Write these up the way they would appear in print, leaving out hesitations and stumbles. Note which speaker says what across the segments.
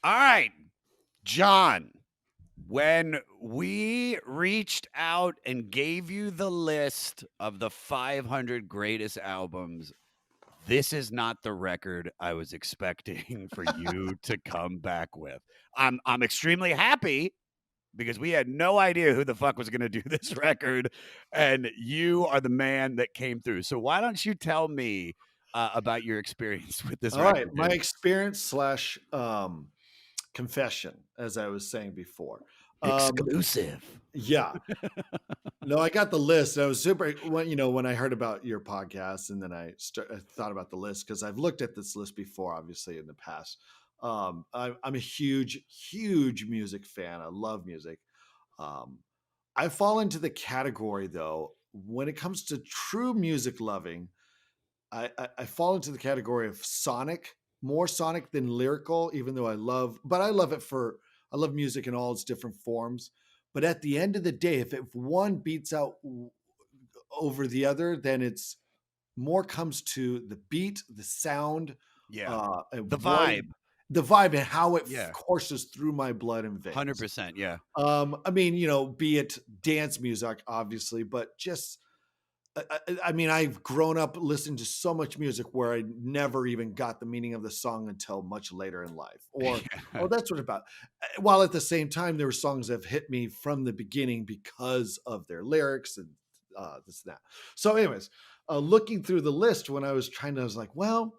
Speaker 1: All right, John, when we reached out and gave you the list of the 500 greatest albums, this is not the record I was expecting for you to come back with. I'm extremely happy because we had no idea who the fuck was going to do this record, and you are the man that came through. So why don't you tell me about your experience with this
Speaker 2: All right,
Speaker 1: record,
Speaker 2: my
Speaker 1: dude?
Speaker 2: experience slash confession, as I was saying before.
Speaker 1: Exclusive.
Speaker 2: Yeah, no, I got the list. I was super when I heard about your podcast, and then I thought about the list because I've looked at this list before, obviously in the past. I'm a huge music fan. I love music. Um, I fall into the category though when it comes to true music loving. I fall into the category of sonic, more sonic than lyrical, even though I love it for, I love music in all its different forms. But at the end of the day, if one beats out over the other, then it's more comes to the beat, the sound,
Speaker 1: Yeah.
Speaker 2: and
Speaker 1: The vibe.
Speaker 2: the vibe and how it
Speaker 1: Yeah.
Speaker 2: courses through my blood and veins.
Speaker 1: 100%. Yeah.
Speaker 2: I mean, be it dance music, obviously, but just I mean, I've grown up listening to so much music where I never even got the meaning of the song until much later in life, or
Speaker 1: Yeah.
Speaker 2: oh, that's what about. While at the same time, there were songs that have hit me from the beginning because of their lyrics and this and that. So, anyways, looking through the list when I was trying to, I was like, well,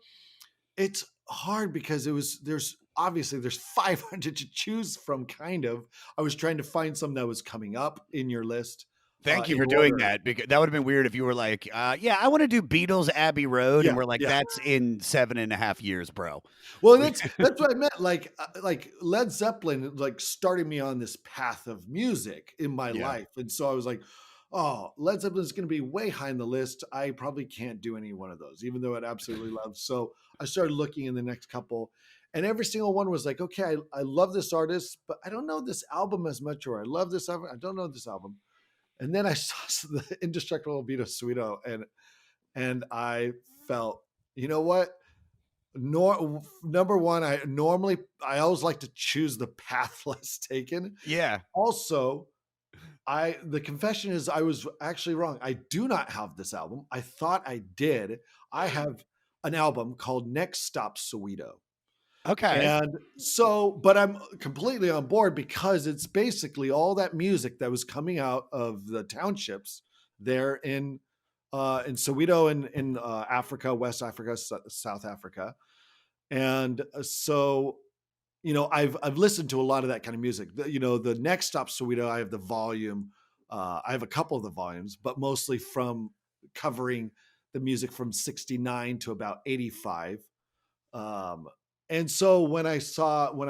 Speaker 2: it's hard because there's 500 to choose from. Kind of, I was trying to find some that was coming up in your list
Speaker 1: Thank you
Speaker 2: in
Speaker 1: for doing
Speaker 2: order.
Speaker 1: that, because that would have been weird if you were like, yeah, I want to do Beatles Abbey Road. And
Speaker 2: Yeah,
Speaker 1: we're like,
Speaker 2: yeah.
Speaker 1: that's in 7.5 years, bro.
Speaker 2: Well, that's what I meant. Like Led Zeppelin, like started me on this path of music in my
Speaker 1: Yeah.
Speaker 2: life, and so I was like, "Oh, Led Zeppelin is going to be way high in the list. I probably can't do any one of those, even though I'd absolutely love." So I started looking in the next couple, and every single one was like, "Okay, I love this artist, but I don't know this album as much, or I love this album, I don't know this album." And then I saw the Indestructible Beat of Soweto, and I felt, you know what? Number one, I always like to choose the path less taken.
Speaker 1: Yeah.
Speaker 2: Also, I the confession is I was actually wrong. I do not have this album. I thought I did. I have an album called Next Stop Soweto.
Speaker 1: Okay.
Speaker 2: And so, but I'm completely on board because it's basically all that music that was coming out of the townships there in Soweto in Africa, West Africa, South Africa. And so, I've listened to a lot of that kind of music. The Next Stop Soweto, I have the volume. I have a couple of the volumes, but mostly from covering the music from 69 to about 85. Um, and so when I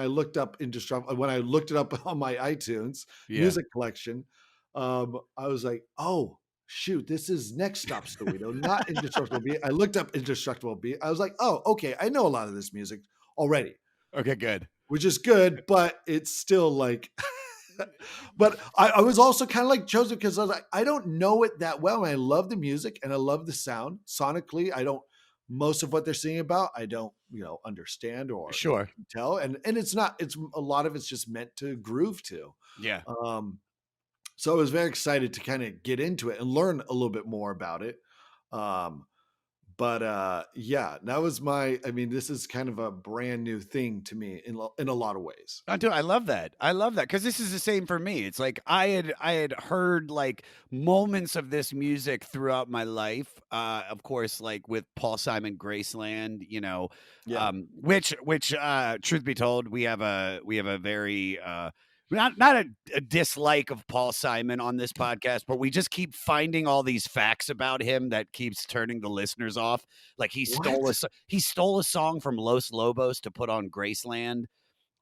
Speaker 2: looked up Indestructible, when I looked it up on my iTunes
Speaker 1: Yeah.
Speaker 2: music collection, I was like, oh, shoot, this is Next Stop Soweto, not Indestructible Beat. I looked up Indestructible Beat. I was like, oh, okay, I know a lot of this music already,
Speaker 1: Okay, good.
Speaker 2: which is good, but it's still like, but I was also kind of like chosen because I was like, I don't know it that well. And I love the music and I love the sound sonically. I don't, most of what they're singing about, I don't, understand or,
Speaker 1: Sure.
Speaker 2: tell. And it's not, it's a lot of it's just meant to groove to.
Speaker 1: Yeah.
Speaker 2: Um, so I was very excited to kind of get into it and learn a little bit more about it. Um, but yeah, that was I mean, this is kind of a brand new thing to me in a lot of ways.
Speaker 1: I do. I love that. I love that because this is the same for me. It's like I had heard like moments of this music throughout my life. Of course, like with Paul Simon, Graceland.
Speaker 2: Yeah.
Speaker 1: Which truth be told, we have a very not a dislike of Paul Simon on this podcast, but we just keep finding all these facts about him that keeps turning the listeners off. Like
Speaker 2: What?
Speaker 1: he stole a song from Los Lobos to put on Graceland.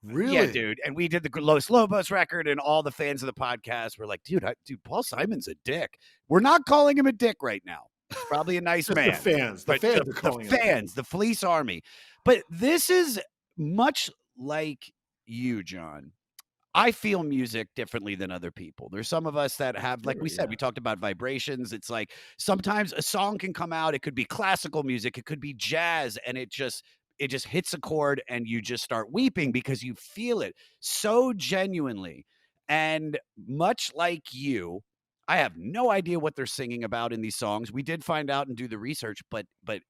Speaker 1: Yeah,
Speaker 2: Really?
Speaker 1: dude. And we did the Los Lobos record, and all the fans of the podcast were like, dude, Paul Simon's a dick. We're not calling him a dick right now. He's probably a nice
Speaker 2: Just the
Speaker 1: man.
Speaker 2: fans. The
Speaker 1: But
Speaker 2: fans
Speaker 1: the,
Speaker 2: are
Speaker 1: the
Speaker 2: calling him.
Speaker 1: fans, the fleece army. But this is much like you, John. I feel music differently than other people. There's some of us that have, like
Speaker 2: Sure,
Speaker 1: we said,
Speaker 2: yeah.
Speaker 1: we talked about vibrations. It's like sometimes a song can come out. It could be classical music. It could be jazz. And it just hits a chord and you just start weeping because you feel it so genuinely. And much like you, I have no idea what they're singing about in these songs. We did find out and do the research, but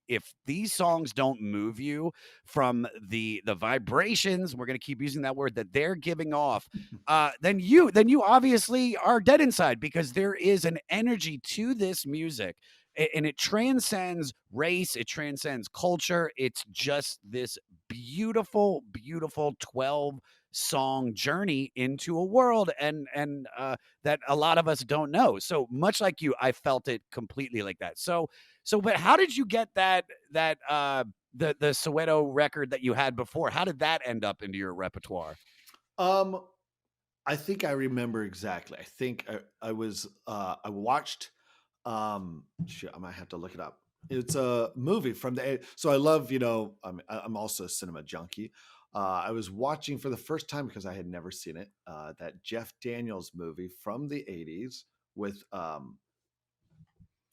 Speaker 1: if these songs don't move you from the vibrations, we're going to keep using that word, that they're giving off, then you obviously are dead inside, because there is an energy to this music, and it transcends race, it transcends culture. It's just this beautiful, beautiful 12 song journey into a world, and that a lot of us don't know. So much like you, I felt it completely like that. But how did you get the Soweto record that you had before? How did that end up into your repertoire?
Speaker 2: Um, I think I remember exactly. I think I was I watched shit, I might have to look it up. It's a movie from so I love, I'm also a cinema junkie. I was watching for the first time because I had never seen it, that Jeff Daniels movie from the 80s with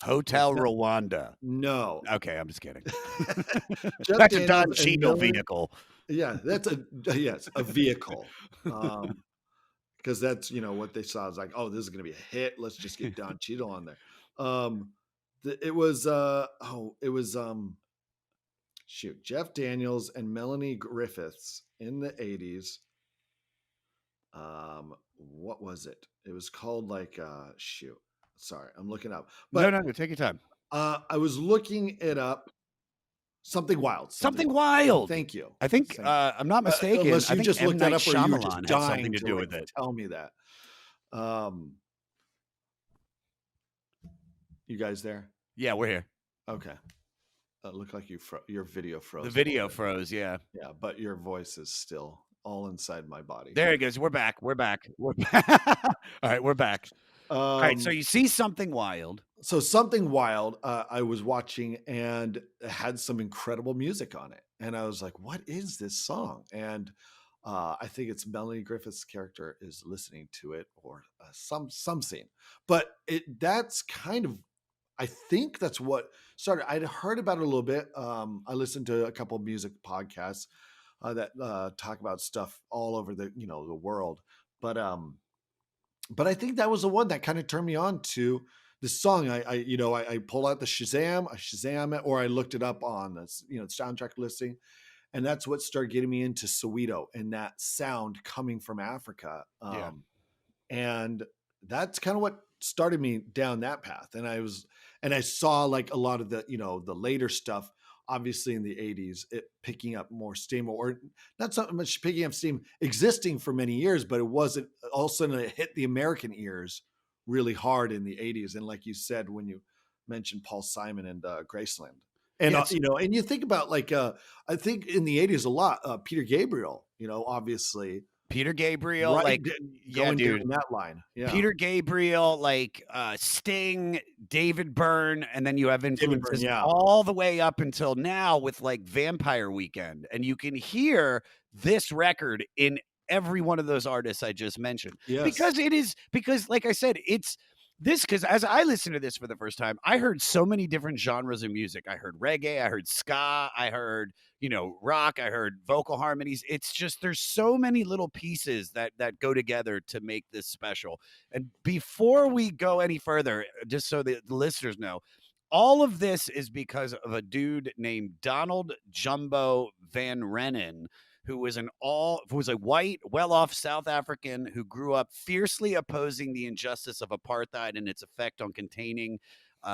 Speaker 1: Hotel Rwanda.
Speaker 2: no.
Speaker 1: Okay, I'm just kidding.
Speaker 2: Jeff
Speaker 1: That's a Don
Speaker 2: Daniels and
Speaker 1: Cheadle
Speaker 2: Miller.
Speaker 1: vehicle.
Speaker 2: Yeah, that's a vehicle. Because that's what they saw. Is like, oh, this is gonna be a hit. Let's just get Don Cheadle on there. Um, it was shoot, Jeff Daniels and Melanie Griffiths in the 80s. What was it? It was called like shoot. Sorry, I'm looking up.
Speaker 1: No,
Speaker 2: But
Speaker 1: no, no, take your time.
Speaker 2: I was looking it up. Something wild. Something
Speaker 1: Something
Speaker 2: wild.
Speaker 1: wild.
Speaker 2: Thank you.
Speaker 1: I think,
Speaker 2: Thank you.
Speaker 1: I'm not mistaken,
Speaker 2: Unless
Speaker 1: I
Speaker 2: you
Speaker 1: think
Speaker 2: just
Speaker 1: M.
Speaker 2: looked that
Speaker 1: Night
Speaker 2: up or you were just
Speaker 1: Shyamalan had something
Speaker 2: dying
Speaker 1: to
Speaker 2: to
Speaker 1: do with
Speaker 2: like
Speaker 1: it.
Speaker 2: tell me that. Um, you guys there?
Speaker 1: Yeah, we're here.
Speaker 2: Okay. It looked like your video froze.
Speaker 1: The
Speaker 2: a little
Speaker 1: video
Speaker 2: bit.
Speaker 1: froze, yeah.
Speaker 2: Yeah, but your voice is still all inside my body.
Speaker 1: There it goes. We're back. We're back. We're back. All right, we're back. All right, so you see Something Wild.
Speaker 2: So Something Wild, I was watching and it had some incredible music on it, and I was like, "What is this song?" And I think it's Melanie Griffith's character is listening to it, or some scene. But that's kind of, I think that's what started. I'd heard about it a little bit. I listened to a couple of music podcasts that talk about stuff all over the world, but I think that was the one that kind of turned me on to this song. I pulled out the Shazam, I Shazam it, or I looked it up on this, soundtrack listing, and that's what started getting me into Soweto and that sound coming from Africa.
Speaker 1: Yeah.
Speaker 2: And that's kind of what started me down that path. And I saw like a lot of the later stuff, obviously in the 80s, it picking up more steam, or not so much picking up steam, existing for many years, but it wasn't, all of a sudden it hit the American ears really hard in the 80s. And like you said, when you mentioned Paul Simon and Graceland, and
Speaker 1: Yeah,
Speaker 2: and you think about like I think in the 80s a lot, Peter Gabriel, obviously
Speaker 1: Peter Gabriel,
Speaker 2: right,
Speaker 1: yeah,
Speaker 2: going
Speaker 1: dude.
Speaker 2: down that line. Yeah.
Speaker 1: Peter Gabriel, Sting, David Byrne, and then you have influences
Speaker 2: yeah.
Speaker 1: all the way up until now with like Vampire Weekend. And you can hear this record in every one of those artists I just mentioned.
Speaker 2: Yes.
Speaker 1: Because like I said, it's this, because as I listened to this for the first time, I heard so many different genres of music. I heard reggae, I heard ska, I heard, rock, I heard vocal harmonies. It's just, there's so many little pieces that go together to make this special. And before we go any further, just so the listeners know, all of this is because of a dude named Donald Jumbo Van Rennen, who was a white, well-off South African who grew up fiercely opposing the injustice of apartheid and its effect on containing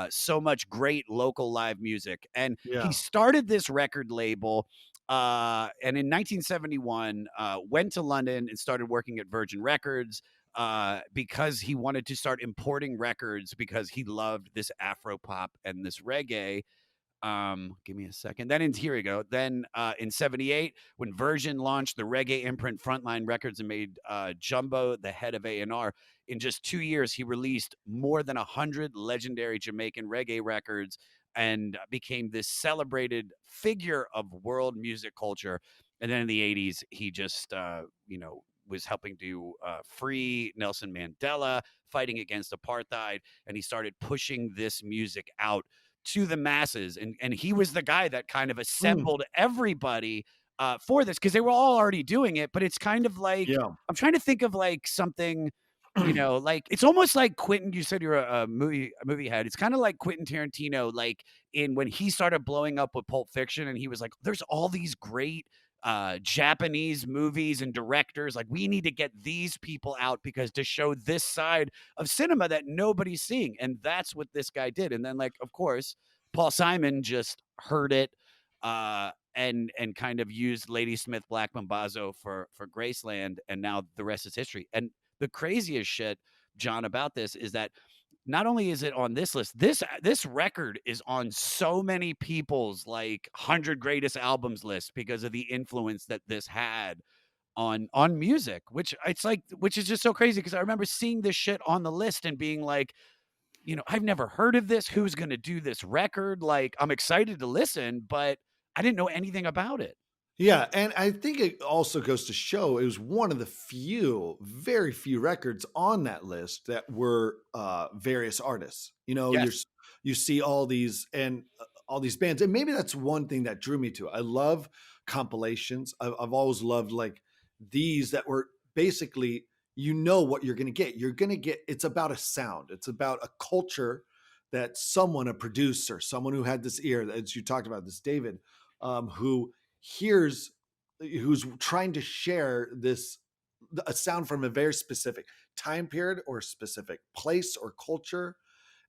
Speaker 1: so much great local live music. And he started this record label, and in 1971 went to London and started working at Virgin Records, because he wanted to start importing records because he loved this Afro pop and this reggae. Give me a second. Here we go. Then in 78, when Virgin launched the reggae imprint Frontline Records and made Jumbo the head of A&R, in just 2 years, he released more than 100 legendary Jamaican reggae records and became this celebrated figure of world music culture. And then in the 80s, he just, was helping to free Nelson Mandela, fighting against apartheid, and he started pushing this music out to the masses, and he was the guy that kind of
Speaker 2: Mm,
Speaker 1: assembled everybody for this because they were all already doing it. But it's kind of like
Speaker 2: yeah.
Speaker 1: I'm trying to think of like something, like it's almost like Quentin. You said you're a movie head. It's kind of like Quentin Tarantino, like in when he started blowing up with Pulp Fiction, and he was like, "There's all these great." Japanese movies and directors, like we need to get these people out because to show this side of cinema that nobody's seeing, and that's what this guy did. And then, like, of course, Paul Simon just heard it, and kind of used Ladysmith Black Mambazo for Graceland, and now the rest is history. And the craziest shit, John, about this is that not only is it on this list, this record is on so many people's like 100 greatest albums list because of the influence that this had on music, which is just so crazy because I remember seeing this shit on the list and being like, I've never heard of this. Who's going to do this record? Like, I'm excited to listen, but I didn't know anything about it.
Speaker 2: Yeah, and I think it also goes to show it was one of the few, very few records on that list that were various artists.
Speaker 1: Yes.
Speaker 2: You see all these and all these bands, and maybe that's one thing that drew me to it. I love compilations. I've always loved like these that were basically what you're going to get. You're going to get. It's about a sound. It's about a culture that someone, a producer, someone who had this ear, as you talked about, this David, who hears who's trying to share this a sound from a very specific time period or specific place or culture,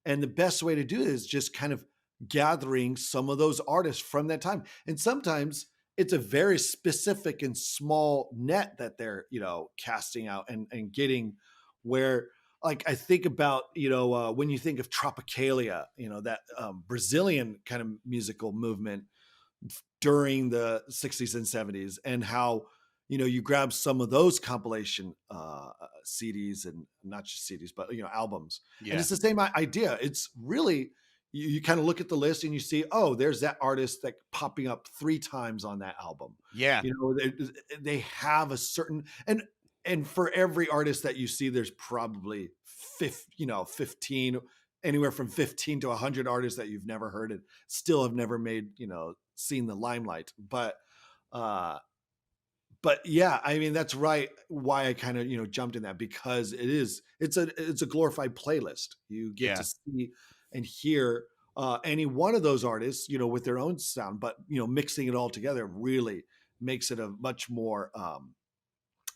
Speaker 2: and the best way to do it is just kind of gathering some of those artists from that time. And sometimes it's a very specific and small net that they're casting out and getting, where like I think about when you think of Tropicalia, that Brazilian kind of musical movement during the 60s and 70s, and how you grab some of those compilation CDs, and not just CDs but albums, and
Speaker 1: Yeah.
Speaker 2: it's the same idea. It's really you kind of look at the list and you see, oh, there's that artist that popping up 3 times on that album.
Speaker 1: Yeah.
Speaker 2: They have a certain, and for every artist that you see, there's probably 15, anywhere from 15 to 100 artists that you've never heard and still have never made seen the limelight. Uh but yeah, I mean, that's right, why I kind of jumped in that, because it's a glorified playlist. You get to
Speaker 1: Yeah.
Speaker 2: see and hear any one of those artists with their own sound, but mixing it all together really makes it a much more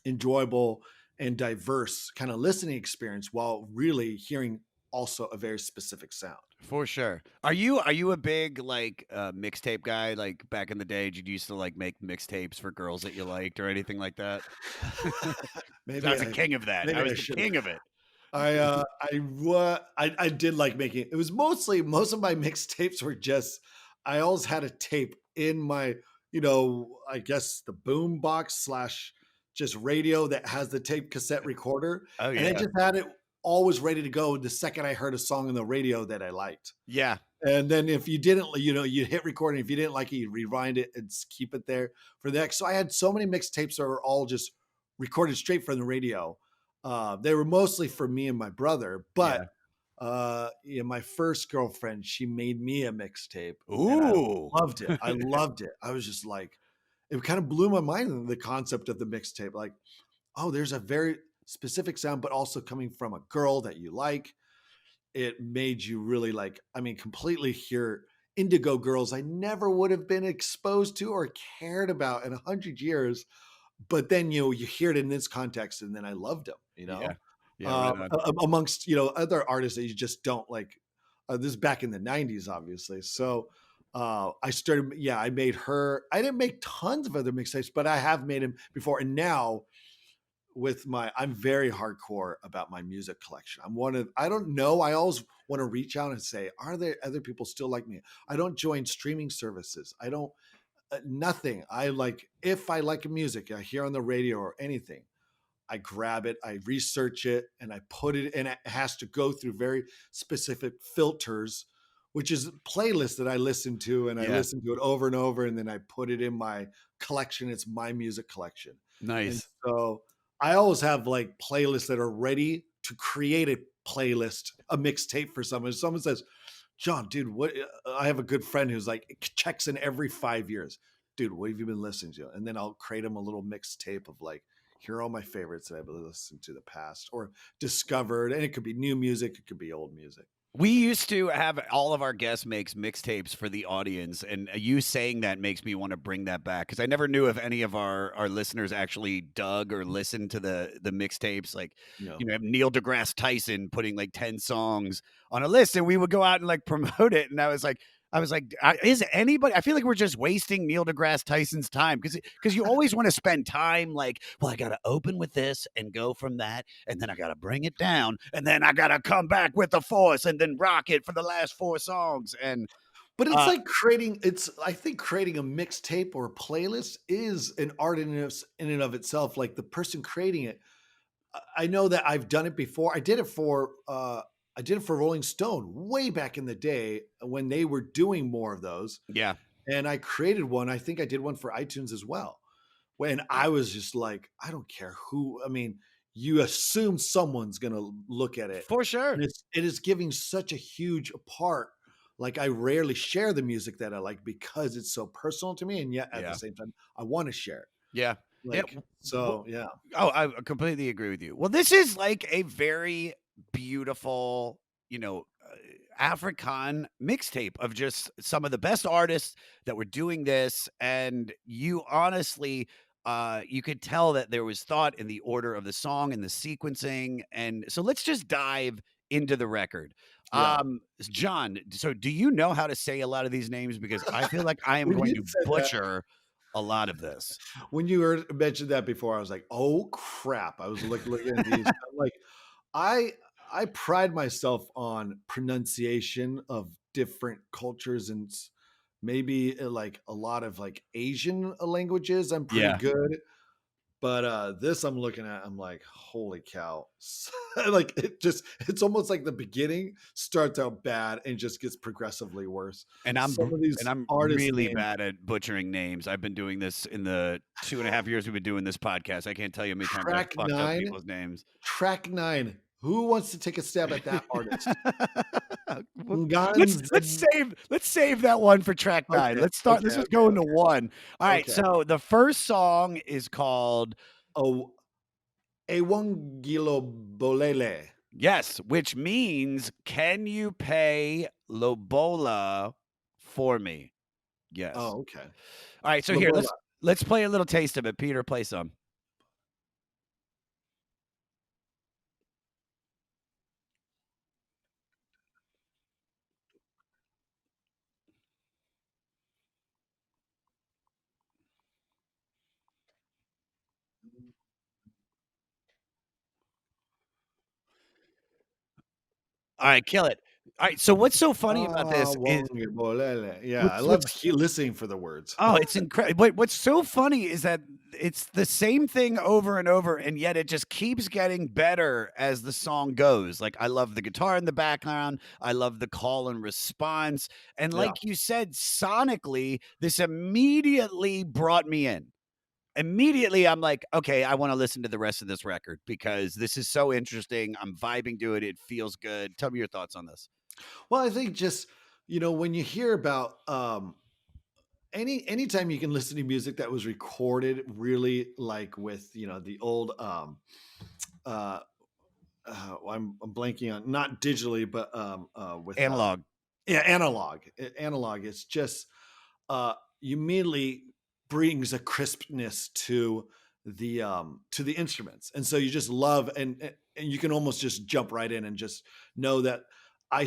Speaker 2: enjoyable and diverse kind of listening experience, while really hearing also a very specific sound.
Speaker 1: For sure. Are you a big like mixtape guy? Like back in the day, did you used to like make mixtapes for girls that you liked or anything like that? 'Cause I
Speaker 2: maybe
Speaker 1: was a
Speaker 2: I
Speaker 1: king of that. I
Speaker 2: maybe
Speaker 1: was
Speaker 2: I
Speaker 1: the
Speaker 2: should
Speaker 1: king of it.
Speaker 2: I did like making it. It was mostly, most of my mixtapes were just, I always had a tape in my, I guess the boom box slash just radio that has the tape cassette recorder.
Speaker 1: Oh
Speaker 2: And I
Speaker 1: yeah.
Speaker 2: just had it always ready to go the second I heard a song on the radio that I liked.
Speaker 1: Yeah.
Speaker 2: And then if you didn't, you hit record, and if you didn't like it, you rewind it and keep it there for the next. So I had so many mixtapes that were all just recorded straight from the radio. They were mostly for me and my brother, but
Speaker 1: Yeah.
Speaker 2: yeah, my first girlfriend, she made me a mixtape, and I
Speaker 1: Ooh.
Speaker 2: loved it. I loved it. I was just like, it kind of blew my mind, the concept of the mixtape. Like, oh, there's a very specific sound, but also coming from a girl that you like. It made you really like, I mean, completely hear Indigo Girls I never would have been exposed to or cared about in 100 years. But then, you hear it in this context, and then I loved them,
Speaker 1: Yeah. Yeah, right on.
Speaker 2: amongst, other artists that you just don't like. This is back in the 90s, obviously. So I started, yeah, I made her, I didn't make tons of other mixtapes, but I have made them before. And now, I'm very hardcore about my music collection. I don't know. I always want to reach out and say, are there other people still like me? I don't join streaming services. I don't, nothing. I like, if I like music, I hear on the radio or anything, I grab it, I research it, and I put it, and it has to go through very specific filters, which is playlists that I listen to, and I
Speaker 1: Yeah.
Speaker 2: listen to it over and over, and then I put it in my collection. It's my music collection. And
Speaker 1: Nice.
Speaker 2: so I always have like playlists that are ready to create a playlist, a mixtape for someone. If someone says, John, dude, what? I have a good friend who's like checks in every 5 years. Dude, what have you been listening to? And then I'll create him a little mixtape of like, here are all my favorites that I've listened to the past or discovered. And it could be new music, it could be old music.
Speaker 1: We used to have all of our guest makes mixtapes for the audience, and you saying that makes me want to bring that back because I never knew if any of our listeners actually dug or listened to the mixtapes. Like,
Speaker 2: No.
Speaker 1: Neil deGrasse Tyson putting like 10 songs on a list, and we would go out and like promote it. And I was like, is anybody? I feel like we're just wasting Neil deGrasse Tyson's time because you always want to spend time like, well, I got to open with this and go from that, and then I got to bring it down, and then I got to come back with the force, and then rock it for the last 4 songs. And
Speaker 2: But it's like I think creating a mixtape or a playlist is an art in and of itself. Like the person creating it, I know that I've done it before. I did it for Rolling Stone way back in the day when they were doing more of those.
Speaker 1: yeah,
Speaker 2: And I created one. I think I did one for iTunes as well. When I was just like, I don't care who. I mean, you assume someone's gonna look at it,
Speaker 1: for sure.
Speaker 2: and it is giving such a huge part. Like I rarely share the music that I like because it's so personal to me, and yet at the
Speaker 1: Yeah,
Speaker 2: same time, I want to share it.
Speaker 1: yeah, yeah.
Speaker 2: Like so, yeah.
Speaker 1: Oh, I completely agree with you. Well, this is like a very beautiful, African mixtape of just some of the best artists that were doing this. And you honestly, you could tell that there was thought in the order of the song and the sequencing. And so let's just dive into the record.
Speaker 2: Yeah.
Speaker 1: John, so do you know how to say a lot of these names? Because I feel like I am
Speaker 2: When
Speaker 1: going
Speaker 2: you
Speaker 1: to
Speaker 2: said that,
Speaker 1: butcher a lot of this.
Speaker 2: when you mentioned that before, I was like, "Oh crap!" I was looking at these. I'm like, I I pride myself on pronunciation of different cultures and maybe like a lot of like Asian languages. I'm pretty
Speaker 1: Yeah.
Speaker 2: good, but this I'm looking at. I'm like, holy cow! Like it's almost like the beginning starts out bad and just gets progressively worse.
Speaker 1: And
Speaker 2: Some of
Speaker 1: and
Speaker 2: these
Speaker 1: I'm
Speaker 2: artist
Speaker 1: really
Speaker 2: names,
Speaker 1: bad at butchering names. I've been doing this in the 2.5 years we've been doing this podcast. I can't tell you how many times I've
Speaker 2: track
Speaker 1: fucked up
Speaker 2: nine,
Speaker 1: people's names.
Speaker 2: track nine. Who wants to take a stab at that artist?
Speaker 1: Well, let's
Speaker 2: Guns.
Speaker 1: let's save that one for track 9.
Speaker 2: Okay,
Speaker 1: Let's
Speaker 2: okay,
Speaker 1: just
Speaker 2: okay,
Speaker 1: go into
Speaker 2: okay,
Speaker 1: 1. All right,
Speaker 2: okay.
Speaker 1: so the first song is called
Speaker 2: Oh, Ewangilo Bolele.
Speaker 1: Yes, which means, "Can you pay Lobola for me?" Yes.
Speaker 2: Oh, okay.
Speaker 1: All right, so here,
Speaker 2: Lobola.
Speaker 1: let's play a little taste of it. Peter, play some. All right, kill it. All right, so what's so funny about
Speaker 2: Ah,
Speaker 1: this is
Speaker 2: Bolele. Yeah, I love
Speaker 1: what's
Speaker 2: listening for the words.
Speaker 1: oh, it's incredible. But what's so funny is that it's the same thing over and over, and yet it just keeps getting better as the song goes. Like, I love the guitar in the background. I love the call and response. And
Speaker 2: Yeah.
Speaker 1: like you said, sonically, this immediately brought me in. Immediately, I'm like, okay, I want to listen to the rest of this record because this is so interesting. I'm vibing to it. It feels good. Tell me your thoughts on this.
Speaker 2: Well, I think just when you hear about anytime you can listen to music that was recorded really like with the old uh I'm blanking on, not digitally but with
Speaker 1: Analog.
Speaker 2: yeah, analog. Analog, it's just uh immediately brings a crispness to the instruments, and so you just love, and you can almost just jump right in and just know that I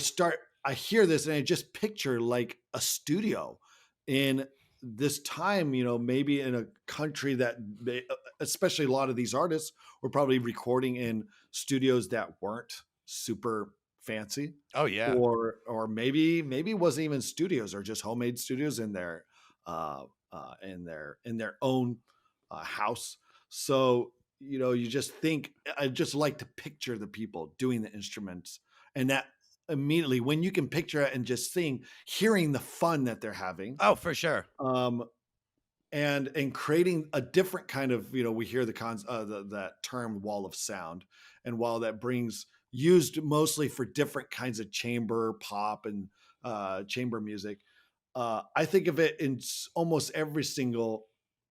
Speaker 2: hear this and I just picture like a studio in this time, maybe in a country that especially a lot of these artists were probably recording in studios that weren't super fancy,
Speaker 1: Oh, yeah.
Speaker 2: or maybe it wasn't even studios or just homemade studios in their in their own house. So you just think, I just like to picture the people doing the instruments, and that immediately when you can picture it and just hearing the fun that they're having,
Speaker 1: Oh, for sure.
Speaker 2: um and creating a different kind of, we hear that term wall of sound, and while that brings used mostly for different kinds of chamber pop and chamber music. I think of it in almost every single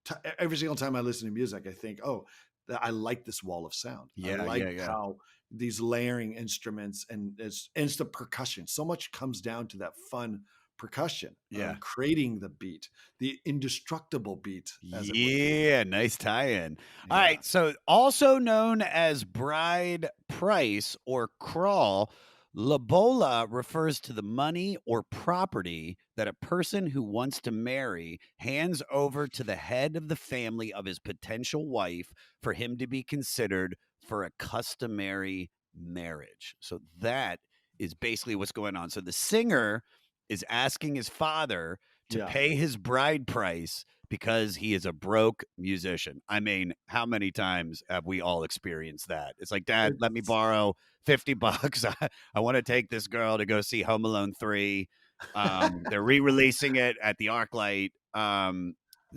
Speaker 2: time I listen to music. I think, oh, I like this wall of sound. I
Speaker 1: Yeah,
Speaker 2: like
Speaker 1: yeah, yeah.
Speaker 2: how these layering instruments and it's the percussion. So much comes down to that fun percussion,
Speaker 1: Yeah.
Speaker 2: creating the beat, the indestructible beat, as it would be.
Speaker 1: Yeah, nice tie-in. All
Speaker 2: Yeah.
Speaker 1: right, so also known as bride price or crawl, lobola refers to the money or property that a person who wants to marry hands over to the head of the family of his potential wife for him to be considered for a customary marriage. So that is basically what's going on. So the singer is asking his father to
Speaker 2: Yeah.
Speaker 1: pay his bride price because he is a broke musician. I mean, how many times have we all experienced that? It's like, Dad, let me
Speaker 2: It's
Speaker 1: borrow $50. I want to take this girl to go see Home Alone 3. They're re-releasing it at the ArcLight.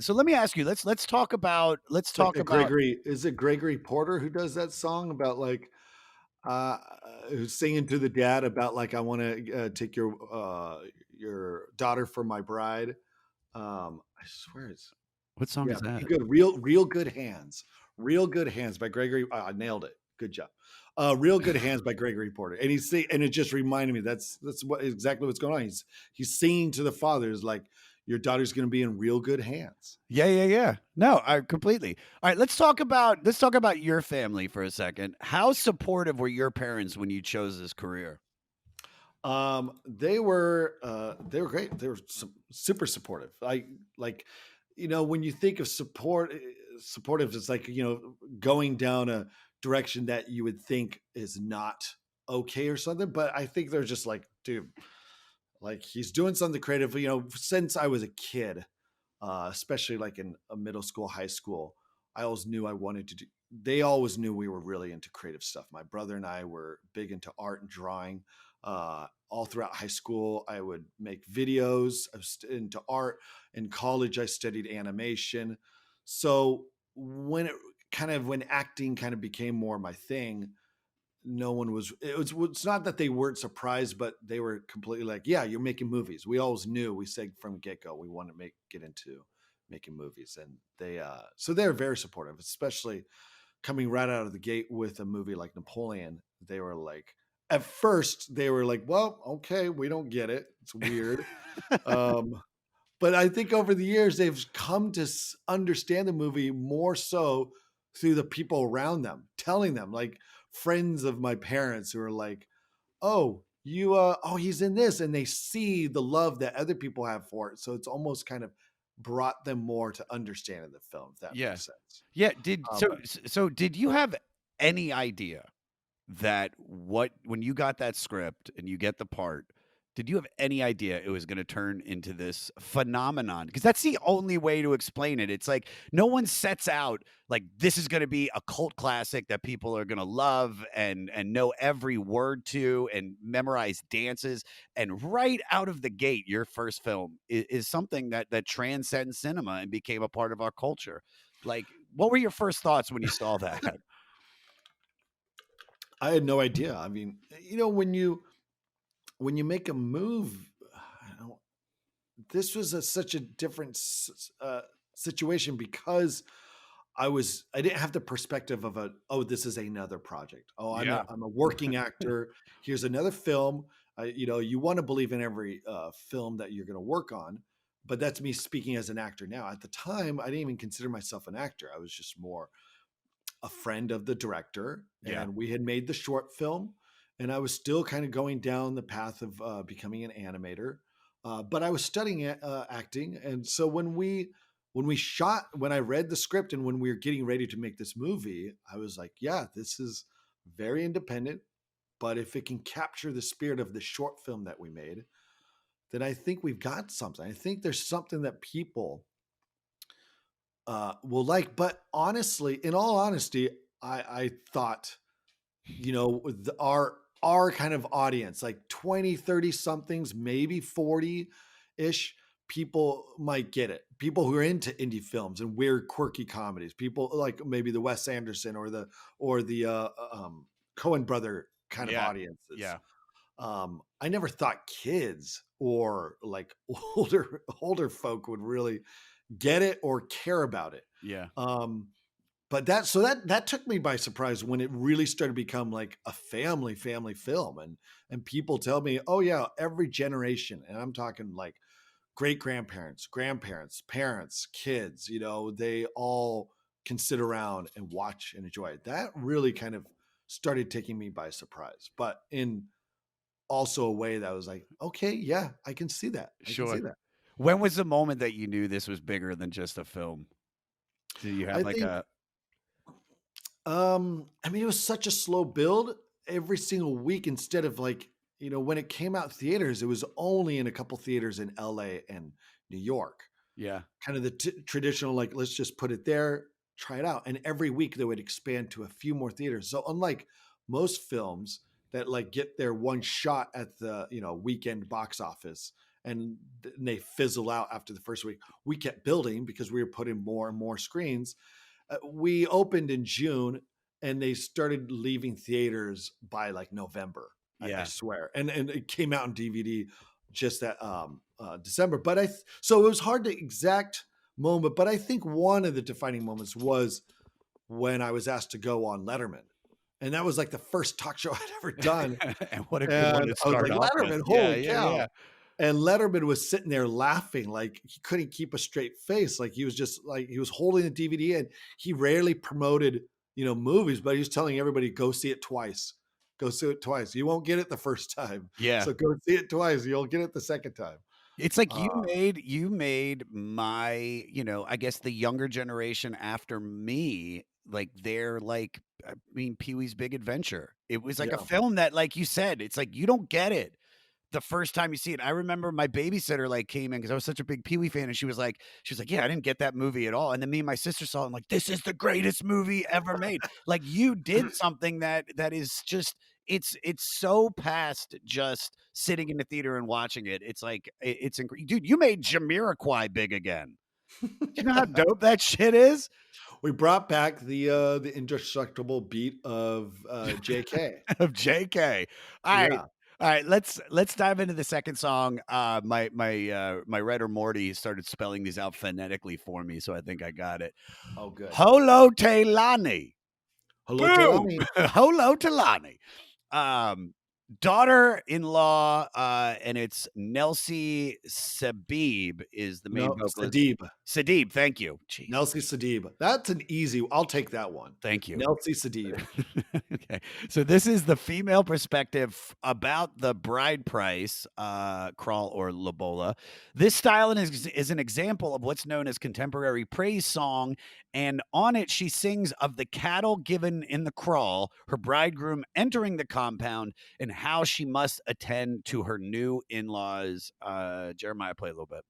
Speaker 1: So let me ask you, let's talk about
Speaker 2: like a Gregory. Is it Gregory Porter who does that song about like uh who's singing to the dad about like I want to take your daughter for my bride. I swear it's
Speaker 1: what song
Speaker 2: yeah,
Speaker 1: is that?
Speaker 2: pretty good. Real good hands. Real good hands by Gregory. I nailed it. Good job. Real good hands by Gregory Porter. And and it just reminded me that's what exactly what's going on. He's singing to the fathers like your daughter's going to be in real good hands.
Speaker 1: Yeah, yeah, yeah. No, I completely. All right, let's talk about your family for a second. How supportive were your parents when you chose this career?
Speaker 2: They were great. They were super supportive. Like, when you think of supportive, it's like, going down a direction that you would think is not okay or something. But I think they're just like, dude, like he's doing something creative, since I was a kid, especially like in a middle school, high school, I always knew I wanted to do. They always knew we were really into creative stuff. My brother and I were big into art and drawing. All throughout high school, I would make videos. I was into art. In college, I studied animation. So when acting kind of became more my thing, no one was it's not that they weren't surprised, but they were completely like, yeah, you're making movies. We always knew, we said from get-go we want to get into making movies. And they're very supportive, especially coming right out of the gate with a movie like Napoleon. They were like, at first they were like, well, okay, we don't get it, it's weird. um but I think over the years they've come to understand the movie more so through the people around them, telling them, like friends of my parents who are like, "Oh, he's in this," and they see the love that other people have for it. So it's almost kind of brought them more to understanding the film, if that
Speaker 1: Yeah.
Speaker 2: makes sense.
Speaker 1: Yeah, did
Speaker 2: Um,
Speaker 1: so did you have any idea that what when you got that script and you get the part, did you have any idea it was gonna turn into this phenomenon? Because that's the only way to explain it. It's like no one sets out like this is gonna be a cult classic that people are gonna love and know every word to and memorize dances. And right out of the gate, your first film is something that transcends cinema and became a part of our culture. Like, what were your first thoughts when you saw that?
Speaker 2: I had no idea. I mean, when you make a move, I don't, this was such a different situation because I didn't have the perspective of this is another project. Oh,
Speaker 1: Yeah.
Speaker 2: I'm a working actor. Here's another film. You want to believe in every film that you're going to work on, but that's me speaking as an actor now. At the time, I didn't even consider myself an actor. I was just more a friend of the director,
Speaker 1: Yeah.
Speaker 2: and we had made the short film, and I was still kind of going down the path of becoming an animator. But I was studying acting, and so when I read the script and when we were getting ready to make this movie, I was like, yeah, this is very independent, but if it can capture the spirit of the short film that we made, then I think we've got something. I think there's something that people will like. But honestly, in all honesty, I thought, our kind of audience, like 20, 30 somethings, maybe 40 ish people might get it. People who are into indie films and weird, quirky comedies, people like maybe the Wes Anderson or the Cohen brother kind of
Speaker 1: Yeah.
Speaker 2: audiences.
Speaker 1: Yeah.
Speaker 2: I never thought kids or like older folk would really get it or care about it.
Speaker 1: Yeah.
Speaker 2: Um, but that took me by surprise when it really started to become like a family film, and people tell me, oh yeah, every generation, and I'm talking like great grandparents, grandparents, parents, kids, they all can sit around and watch and enjoy it. That really kind of started taking me by surprise, but in also a way that was like, okay, yeah, I can see that. I can
Speaker 1: Sure.
Speaker 2: see that.
Speaker 1: When was the moment that you knew this was bigger than just a film? Do you have
Speaker 2: I
Speaker 1: like
Speaker 2: think,
Speaker 1: a
Speaker 2: I mean, it was such a slow build every single week instead of like, when it came out theaters, it was only in a couple theaters in LA and New York.
Speaker 1: yeah.
Speaker 2: Kind of the traditional, like, let's just put it there, try it out. And every week they would expand to a few more theaters. So unlike most films that like get their one shot at the, weekend box office and they fizzle out after the first week, we kept building because we were putting more and more screens. We opened in June and they started leaving theaters by like November. I
Speaker 1: Yeah.
Speaker 2: swear, and it came out on DVD just that December. But so it was hard to exact moment. But I think one of the defining moments was when I was asked to go on Letterman, and that was like the first talk show I'd ever done.
Speaker 1: And what a good one
Speaker 2: And
Speaker 1: to
Speaker 2: I was
Speaker 1: start
Speaker 2: like,
Speaker 1: off with.
Speaker 2: Letterman,
Speaker 1: Yeah,
Speaker 2: holy
Speaker 1: yeah,
Speaker 2: cow!
Speaker 1: yeah.
Speaker 2: And Letterman was sitting there laughing, like he couldn't keep a straight face. Like he was just like he was holding the DVD, and he rarely promoted, movies, but he was telling everybody, go see it twice. Go see it twice. You won't get it the first time.
Speaker 1: Yeah.
Speaker 2: So go see it twice. You'll get it the second time.
Speaker 1: It's like
Speaker 2: Uh,
Speaker 1: you made my, I guess the younger generation after me, like they're like, I mean, Pee-wee's Big Adventure. It was like a
Speaker 2: yeah.
Speaker 1: film that, like you said, it's like you don't get it the first time you see it. I remember my babysitter like came in because I was such a big Pee Wee fan, and she was like, yeah, I didn't get that movie at all. And then me and my sister saw it, and like, this is the greatest movie ever made. Like you did something that is just it's so past just sitting in the theater and watching it. It's like it's incredible, dude. You made Jamiroquai big again. Do you know how dope that shit is?
Speaker 2: We brought back the indestructible beat of JK.
Speaker 1: Of JK. All right.
Speaker 2: Yeah.
Speaker 1: All right, let's dive into the second song. My writer Morty started spelling these out phonetically for me, so I think I got it.
Speaker 2: Oh, good.
Speaker 1: Holo Telani.
Speaker 2: Hello,
Speaker 1: Boom.
Speaker 2: Talani.
Speaker 1: Holo Telani. Um, daughter-in-law, and it's Nelsie Sabib is the main
Speaker 2: No,
Speaker 1: vocalist.
Speaker 2: Sadib.
Speaker 1: Sadib, thank you. Jeez,
Speaker 2: Nelsie Sadib. That's an easy. I'll take that one.
Speaker 1: thank you.
Speaker 2: Nelsie Sadib.
Speaker 1: Okay. So this is the female perspective about the bride price, crawl or lobola. This style is an example of what's known as contemporary praise song. And on it, she sings of the cattle given in the crawl, her bridegroom entering the compound, and how she must attend to her new in-laws. Jeremiah, play a little bit.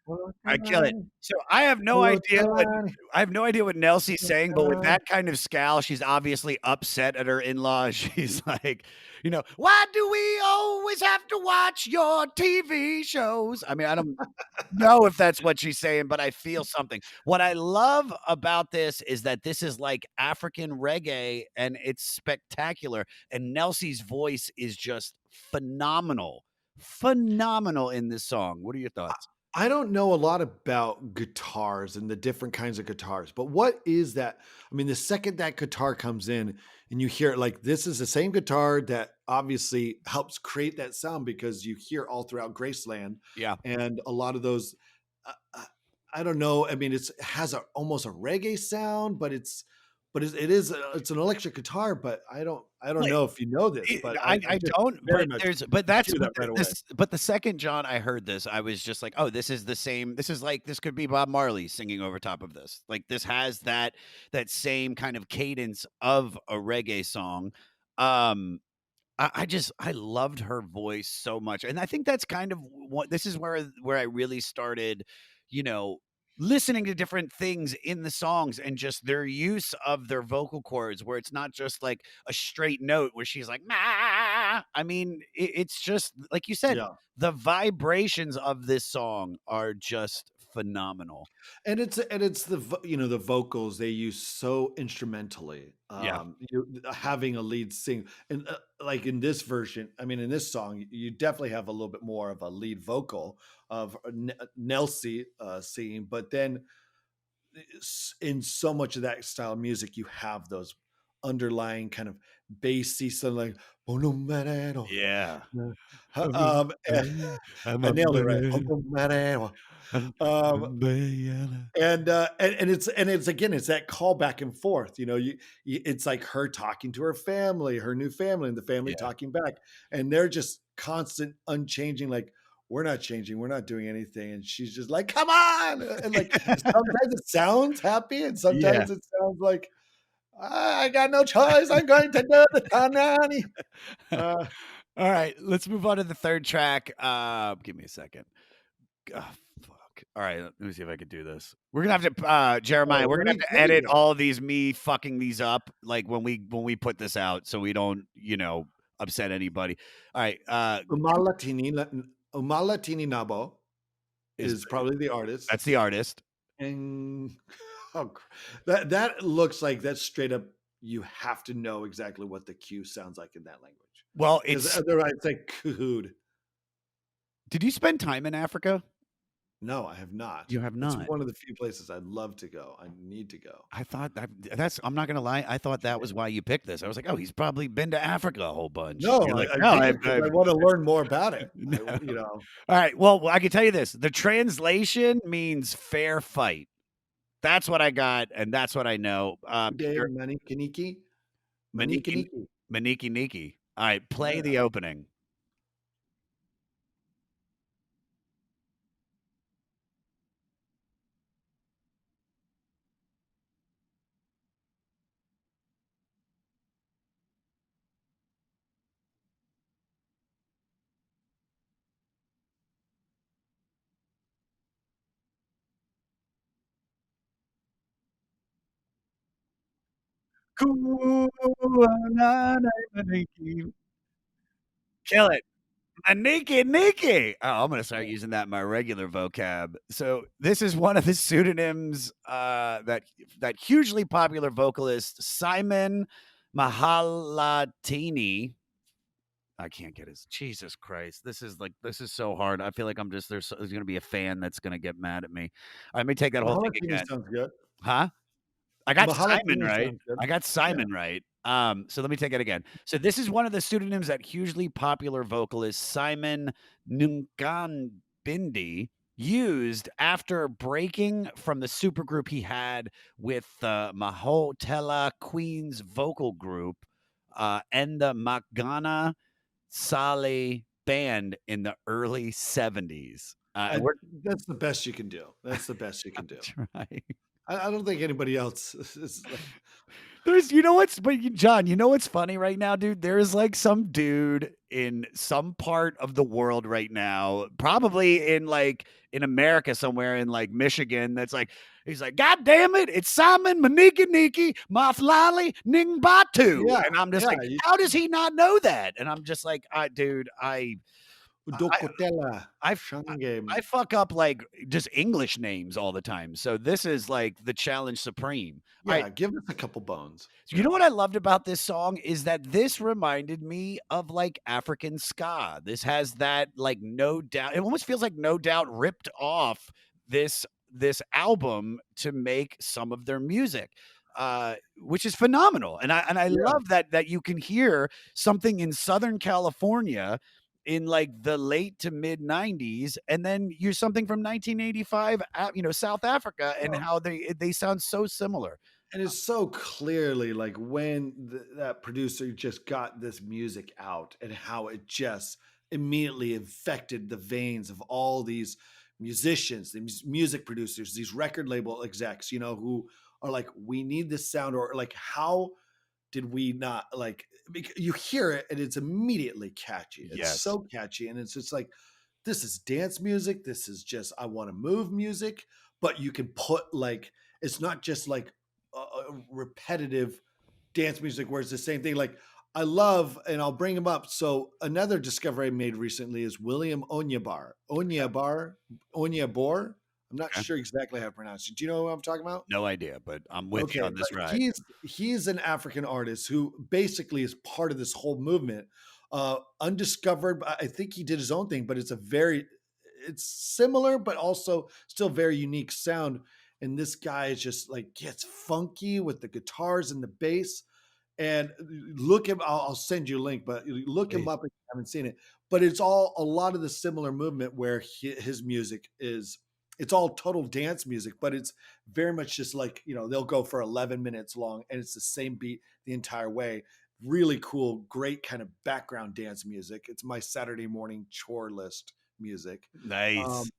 Speaker 2: Hello,
Speaker 1: I kill it.
Speaker 2: Talani.
Speaker 1: So I have no
Speaker 2: Hello,
Speaker 1: idea what
Speaker 2: Talani.
Speaker 1: Nelsie's
Speaker 2: Hello,
Speaker 1: saying, but with
Speaker 2: Talani.
Speaker 1: that kind of scowl, she's obviously upset at her in-laws. She's like, why do we always have to watch your TV shows? I mean, I don't know if that's what she's saying, but I feel something. What I love about this is that this is like African reggae and it's spectacular. And Nelsie's voice is just phenomenal. Phenomenal in this song. What are your thoughts?
Speaker 2: I don't know a lot about guitars and the different kinds of guitars, but what is that? I mean, the second that guitar comes in and you hear it, like this is the same guitar that obviously helps create that sound because you hear all throughout Graceland
Speaker 1: Yeah.
Speaker 2: and a lot of those. I don't know. I mean, it has almost a reggae sound, but it's an electric guitar. But I don't
Speaker 1: Like,
Speaker 2: know if you know this, but I
Speaker 1: I
Speaker 2: just
Speaker 1: don't,
Speaker 2: very much
Speaker 1: but that's
Speaker 2: hear
Speaker 1: but
Speaker 2: that right away.
Speaker 1: this but the second John I heard this, I was just like, oh, this is the same. This is like this could be Bob Marley singing over top of this. Like this has that same kind of cadence of a reggae song. Um, I loved her voice so much, and I think that's kind of what this is where I really started, you know, listening to different things in the songs and just their use of their vocal cords, where it's not just like a straight note where she's like, "Ma." I mean, it's just like you said,
Speaker 2: Yeah.
Speaker 1: the vibrations of this song are just phenomenal.
Speaker 2: And it's the vocals they use so instrumentally.
Speaker 1: Yeah.
Speaker 2: Having a lead sing, and like in this version, I mean, in this song, you definitely have a little bit more of a lead vocal of Nelsie singing, but then in so much of that style of music, you have those underlying kind of bassy, something like "Bonomarero."
Speaker 1: Yeah.
Speaker 2: And I nailed it right. "Bonomarero." Um, and it's again, it's that call back and forth. It's like her talking to her family, her new family, and the family
Speaker 1: Yeah.
Speaker 2: talking back, and they're just constant, unchanging. Like, we're not changing, we're not doing anything, and she's just like, "Come on!" And like sometimes it sounds happy, and
Speaker 1: Yeah.
Speaker 2: sometimes it sounds like, I got no choice. I'm going to do the Tanani. Uh,
Speaker 1: All right, let's move on to the third track. Give me a second. Oh, fuck. All right, let me see if I could do this. We're gonna have to, Jeremiah. We're gonna have to
Speaker 2: what do you
Speaker 1: edit
Speaker 2: got?
Speaker 1: all these me fucking these up, like when we put this out, so we don't, upset anybody. All right,
Speaker 2: Umalatini Nabo
Speaker 1: is
Speaker 2: is probably the artist.
Speaker 1: that's the artist.
Speaker 2: And that looks like that's straight up. You have to know exactly what the Q sounds like in that language,
Speaker 1: Well,
Speaker 2: because
Speaker 1: it's.
Speaker 2: otherwise it's like "cood."
Speaker 1: Did you spend time in Africa?
Speaker 2: No, I have not.
Speaker 1: You have
Speaker 2: It's
Speaker 1: not.
Speaker 2: one of the few places I'd love to go. I need to go.
Speaker 1: I thought that's. I'm not gonna lie. I thought that was why you picked this. I was like, oh, he's probably been to Africa a whole bunch.
Speaker 2: No,
Speaker 1: You're like,
Speaker 2: I
Speaker 1: no,
Speaker 2: picked it because I want to learn more about it.
Speaker 1: no.
Speaker 2: You know,
Speaker 1: All right. Well, I can tell you this: the translation means fair fight. That's what I got, and that's what I know.
Speaker 2: Uday
Speaker 1: Here,
Speaker 2: Manikiniki,
Speaker 1: Maniki
Speaker 2: Manikiniki.
Speaker 1: Maniki Niki. All right, play
Speaker 2: Yeah.
Speaker 1: the opening. Kill it. Aniki Niki. Oh, I'm gonna start using that in my regular vocab. So this is one of the pseudonyms that hugely popular vocalist Simon Mahalatini. I can't get his Jesus Christ. This is so hard. I feel like there's gonna be a fan that's gonna get mad at me. All right, let me take that whole thing
Speaker 2: Mahalatini
Speaker 1: again.
Speaker 2: sounds good.
Speaker 1: Huh? I got Simon
Speaker 2: Mahalatini
Speaker 1: right.
Speaker 2: sounds good.
Speaker 1: I got
Speaker 2: Yeah.
Speaker 1: Simon right. So let me take it again. So this is one of the pseudonyms that hugely popular vocalist Simon Bindi used after breaking from the supergroup he had with the Mahotela Queens vocal group and the Magana Sale band in the early 70s. And
Speaker 2: I
Speaker 1: we're
Speaker 2: That's the best you can do. That's the best you can do.
Speaker 1: trying.
Speaker 2: I don't think anybody else is like,
Speaker 1: There's you know what's but you John, you know what's funny right now, dude? There's like some dude in some part of the world right now, probably in America somewhere in like Michigan, that's like he's like, God damn it, it's Simon Maniki Niki Maflali Ningbatu.
Speaker 2: yeah,
Speaker 1: And I'm just
Speaker 2: yeah,
Speaker 1: like, how does he not know that? And I'm just like, dude, I
Speaker 2: Udokotela,
Speaker 1: I f
Speaker 2: Shangem.
Speaker 1: I fuck up like just English names all the time. So this is like the challenge supreme. I
Speaker 2: Yeah, give us a couple bones, you
Speaker 1: You know
Speaker 2: know?
Speaker 1: what I loved about this song is that this reminded me of like African ska. This has that like No Doubt. It almost feels like No Doubt ripped off this album to make some of their music. Which is phenomenal. And I
Speaker 2: Yeah.
Speaker 1: love that you can hear something in Southern California in like the late to mid 90s and then you're something from 1985 South Africa and
Speaker 2: Oh,
Speaker 1: how they sound so similar.
Speaker 2: and it's so clearly like when that producer just got this music out and how it just immediately infected the veins of all these musicians, these music producers, these record label execs, who are like, we need this sound, or like, how did we not like, you hear it and it's immediately catchy. It's
Speaker 1: Yes.
Speaker 2: so catchy. And it's just like, this is dance music. This is just I want to move music, but you can put like it's not just like repetitive dance music where it's the same thing. Like I love, and I'll bring him up. So another discovery I made recently is William Onyabar. Onyabor. I'm not
Speaker 1: Okay.
Speaker 2: sure exactly how to pronounce it. Do you know what I'm talking about?
Speaker 1: No idea, but I'm with you
Speaker 2: Okay,
Speaker 1: on
Speaker 2: but
Speaker 1: this ride.
Speaker 2: he's an African artist who basically is part of this whole movement. Undiscovered, but I think he did his own thing, but it's similar, but also still very unique sound. And this guy is just like gets funky with the guitars and the bass. And look him, I'll send you a link, but look him
Speaker 1: Please.
Speaker 2: up if you haven't seen it. But it's all a lot of the similar movement where his music is it's all total dance music, but it's very much just like, they'll go for 11 minutes long and it's the same beat the entire way. Really cool, great kind of background dance music. It's my Saturday morning chore list music. Um,
Speaker 1: Nice.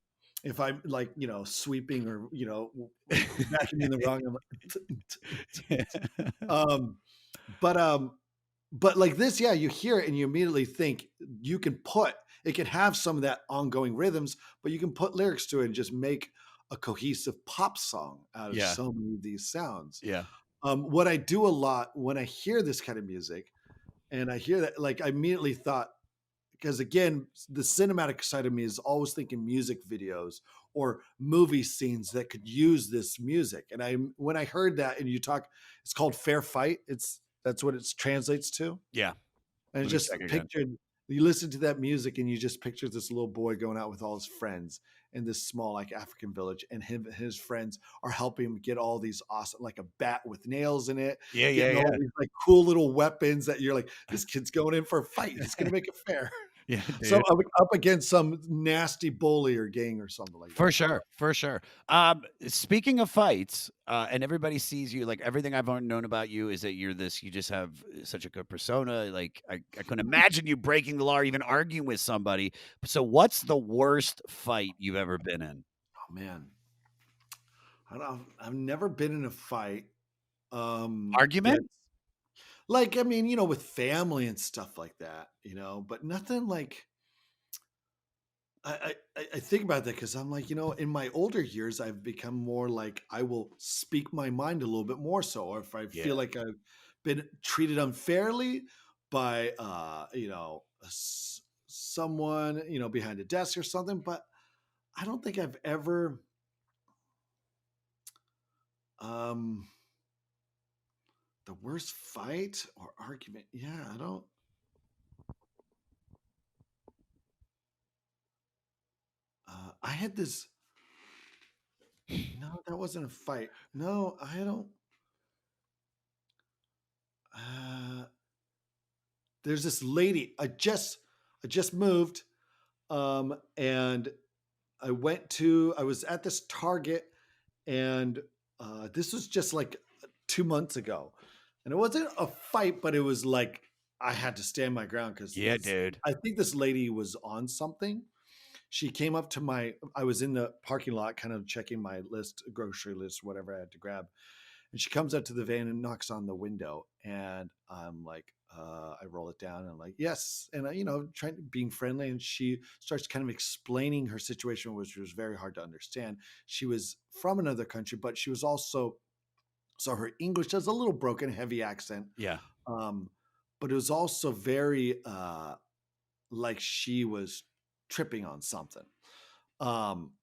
Speaker 2: if I'm like, sweeping or, vacuuming the wrong, I'm like, um, but but like this, yeah, you hear it and you immediately think you can put it can have some of that ongoing rhythms, but you can put lyrics to it and just make a cohesive pop song out of
Speaker 1: Yeah.
Speaker 2: so many of these sounds.
Speaker 1: Yeah.
Speaker 2: What I do a lot when I hear this kind of music and I hear that, like I immediately thought, because again, the cinematic side of me is always thinking music videos or movie scenes that could use this music. And when I heard that and you talk, it's called Fair Fight. That's what it translates to.
Speaker 1: Yeah.
Speaker 2: And
Speaker 1: Let me check again.
Speaker 2: you listen to that music and you just picture this little boy going out with all his friends in this small like African village, and his friends are helping him get all these awesome like a bat with nails in it,
Speaker 1: Yeah, yeah,
Speaker 2: getting all
Speaker 1: yeah.
Speaker 2: these like cool little weapons that you're like, this kid's going in for a fight. He's gonna make it fair.
Speaker 1: Yeah,
Speaker 2: So
Speaker 1: dude.
Speaker 2: up against some nasty bully or gang or something like
Speaker 1: For
Speaker 2: that. So
Speaker 1: sure, for sure. Speaking of fights, and everybody sees you, like everything I've known about you is that you just have such a good persona. Like I couldn't imagine you breaking the law or even arguing with somebody. So what's the worst fight you've ever been in?
Speaker 2: oh man, I've never been in a fight. That
Speaker 1: Argument?
Speaker 2: like I mean, with family and stuff like that, but nothing like I think about that because I'm like, in my older years, I've become more like I will speak my mind a little bit more. So, or if I
Speaker 1: Yeah.
Speaker 2: feel like I've been treated unfairly by, someone, behind a desk or something, but I don't think I've ever, um, the worst fight or argument. Yeah, I don't. I had this. No, that wasn't a fight. No, I don't. Uh, there's this lady. I just moved, and I was at this Target, and this was just like 2 months ago, and it wasn't a fight, but it was like I had to stand my ground because
Speaker 1: Yeah, dude.
Speaker 2: I think this lady was on something. She came up to I was in the parking lot, kind of checking my list, grocery list, whatever I had to grab, and she comes up to the van and knocks on the window. And I'm like, I roll it down and I'm like, yes. And trying being friendly. And she starts kind of explaining her situation, which was very hard to understand. She was from another country, but she was also, so her English has a little broken, heavy accent.
Speaker 1: Yeah.
Speaker 2: Um, but it was also very, like she was tripping on something. Um,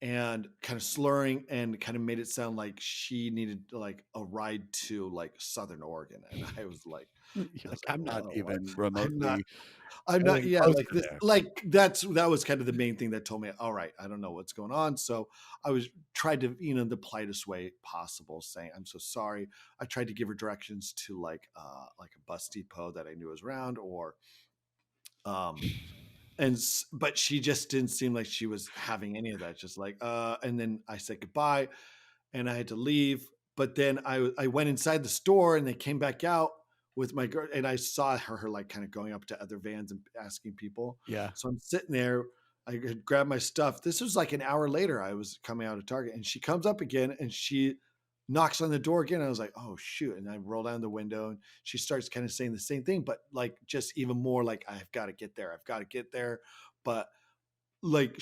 Speaker 2: and kind of slurring and kind of made it sound like she needed like a ride to like Southern Oregon. And
Speaker 1: You're
Speaker 2: I
Speaker 1: like,
Speaker 2: was like,
Speaker 1: I'm not
Speaker 2: oh,
Speaker 1: even
Speaker 2: I'm not,
Speaker 1: remotely
Speaker 2: I'm not,
Speaker 1: anywhere
Speaker 2: yeah,
Speaker 1: close
Speaker 2: like
Speaker 1: to
Speaker 2: this,
Speaker 1: there.
Speaker 2: like that was kind of the main thing that told me, all right, I don't know what's going on. So I was tried to, the politest way possible saying, I'm so sorry. I tried to give her directions to like a bus depot that I knew was around um, but she just didn't seem like she was having any of that. Just like, and then I said goodbye and I had to leave. But then I went inside the store and they came back out with my girl and I saw her like kind of going up to other vans and asking people.
Speaker 1: Yeah.
Speaker 2: So I'm sitting there. I had grabbed my stuff. This was like an hour later. I was coming out of Target and she comes up again and she knocks on the door again. I was like, oh shoot. And I roll down the window and she starts kind of saying the same thing, but like just even more like I've got to get there. I've got to get there. But like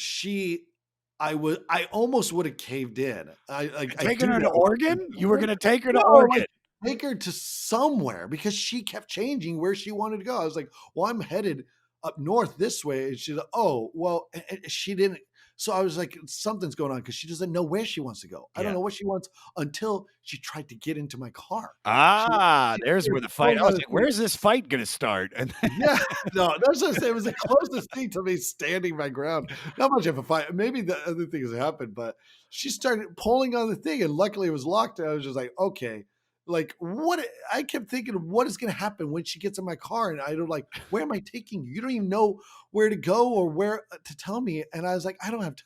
Speaker 2: I almost would have caved in. I
Speaker 1: Taking
Speaker 2: do
Speaker 1: her to
Speaker 2: that a lot.
Speaker 1: Oregon? You were gonna take her to
Speaker 2: No, like
Speaker 1: Oregon.
Speaker 2: take her to somewhere because she kept changing where she wanted to go. I was like, well, I'm headed up north this way. And she's like, oh, well, she didn't. So I was like, something's going on because she doesn't know where she wants to go. I don't
Speaker 1: Yeah.
Speaker 2: know what she wants until she tried to get into my car.
Speaker 1: Ah,
Speaker 2: She
Speaker 1: there's where
Speaker 2: started
Speaker 1: the fight
Speaker 2: pulling
Speaker 1: I
Speaker 2: on
Speaker 1: was
Speaker 2: the
Speaker 1: like,
Speaker 2: thing.
Speaker 1: "Where's this fight gonna start?" And then
Speaker 2: Yeah, no, that's just it was the closest thing to me standing my ground. Not much of a fight. Maybe the other things happened, but she started pulling on the thing, and luckily it was locked. And I was just like, okay, like what? I kept thinking, what is going to happen when she gets in my car? And I don't like, where am I taking you? You don't even know where to go or where to tell me. And I was like, I don't have to.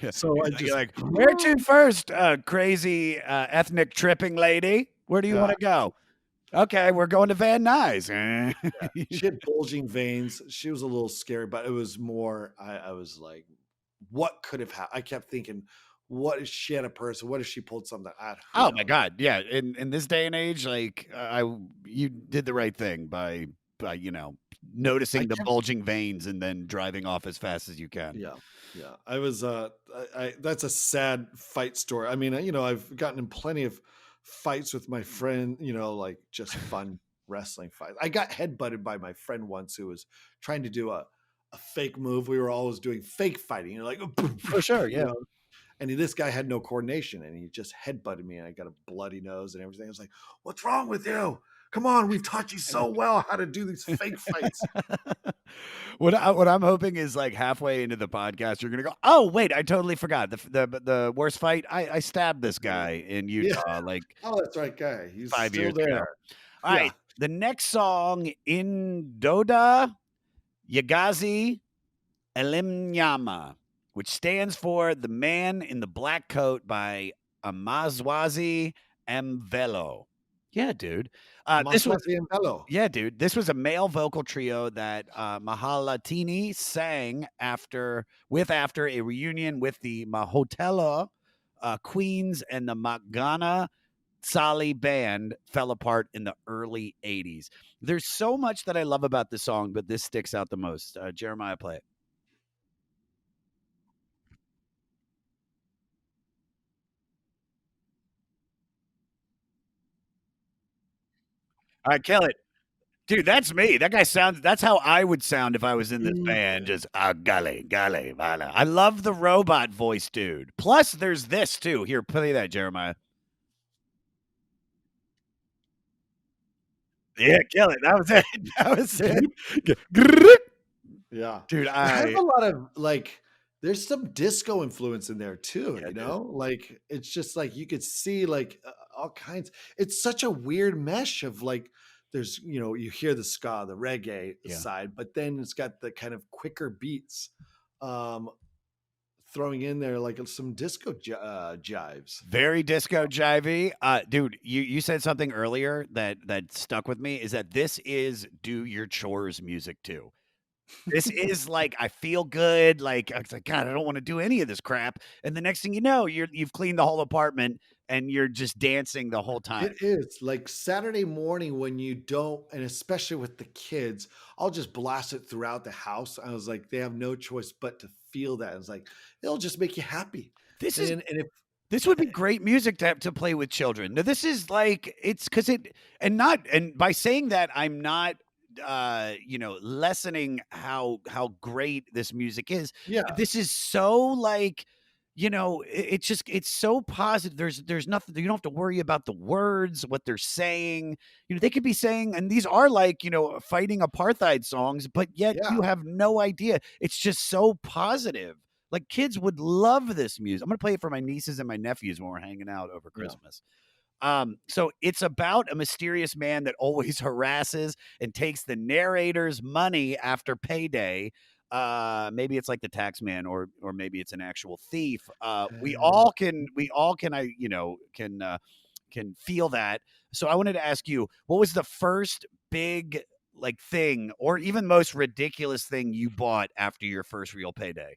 Speaker 1: yeah,
Speaker 2: So I
Speaker 1: you're
Speaker 2: just,
Speaker 1: like, "Where to first, crazy, ethnic tripping lady? Where do you
Speaker 2: yeah,
Speaker 1: wanna go?" "Okay, we're going to Van Nuys."
Speaker 2: she had bulging veins. She was a little scary, but it was more. I was like, what could have happened? I kept thinking, what if she had a person? What if she pulled something out? Who
Speaker 1: Oh my
Speaker 2: knows?
Speaker 1: god, yeah, in this day and age, like, you did the right thing by,
Speaker 2: I
Speaker 1: noticing the
Speaker 2: kept,
Speaker 1: bulging veins and then driving off as fast as you can.
Speaker 2: yeah, yeah. I was, that's a sad fight story. I mean, I've gotten in plenty of fights with my friend, like just fun wrestling fights. I got headbutted by my friend once who was trying to do a fake move. We were always doing fake fighting, like,
Speaker 1: For sure,
Speaker 2: you
Speaker 1: yeah.
Speaker 2: know, and this guy had no coordination and he just headbutted me and I got a bloody nose and everything. I was like, what's wrong with you? Come on, we've taught you so well how to do these fake fights.
Speaker 1: What I'm hoping is, like, halfway into the podcast, you're gonna go, "Oh, wait, I totally forgot. The worst fight, I stabbed this guy in
Speaker 2: Yeah.
Speaker 1: Utah, like,
Speaker 2: Oh, that's right, guy. He's
Speaker 1: 5
Speaker 2: still
Speaker 1: years ago."
Speaker 2: there. Yeah.
Speaker 1: Alright, the next song, Indoda Yagazi Elimnyama, which stands for "The Man in the Black Coat" by Amazwazi Mvelo. Yeah, dude. This was
Speaker 2: Maswati and Bello.
Speaker 1: Yeah, dude. This was a male vocal trio that Mahalatini sang after a reunion with the Mahotela Queens and the Magana Sali band fell apart in the early 80s. There's so much that I love about this song, but this sticks out the most. Jeremiah, play it. All right, kill it. Dude, that's me. That's how I would sound if I was in this band. Just golly, golly, vale. I love the robot voice, dude. Plus, there's this too. Here, play that, Jeremiah. Yeah, kill it. That was it. That was it.
Speaker 2: Yeah.
Speaker 1: Dude,
Speaker 2: It has
Speaker 1: I
Speaker 2: a lot of like there's some disco influence in there too,
Speaker 1: yeah, dude.
Speaker 2: Like it's just like you could see like all kinds. It's such a weird mesh of like there's, you hear the ska, the reggae
Speaker 1: Yeah.
Speaker 2: side, but then it's got the kind of quicker beats um throwing in there like some disco jives.
Speaker 1: Very disco jivey. Dude, you said something earlier that stuck with me is that this is do your chores music too. This is like, I feel good, like, I was like, "God, I don't wanna do any of this crap," and the next thing you know, you've cleaned the whole apartment, and you're just dancing the whole time.
Speaker 2: It is like Saturday morning when you don't, and especially with the kids, I'll just blast it throughout the house. I was like, they have no choice but to feel that. It's like it'll just make you happy.
Speaker 1: This
Speaker 2: And
Speaker 1: is
Speaker 2: then, and if
Speaker 1: this would be great music to have to play with children. Now, this is like it's because it and by saying that, I'm not, lessening how great this music is.
Speaker 2: yeah,
Speaker 1: This is so like, it's just it's so positive. There's nothing you don't have to worry about the words, what they're saying. They could be saying, and these are like, fighting apartheid songs, but yet
Speaker 2: yeah,
Speaker 1: you have no idea. It's just so positive. Like, kids would love this music. I'm gonna play it for my nieces and my nephews when we're hanging out over
Speaker 2: yeah.
Speaker 1: Christmas. So it's about a mysterious man that always harasses and takes the narrator's money after payday. Maybe it's like the tax man, or maybe it's an actual thief. We all can can feel that. So I wanted to ask you, what was the first big like thing, or even most ridiculous thing you bought after your first real payday?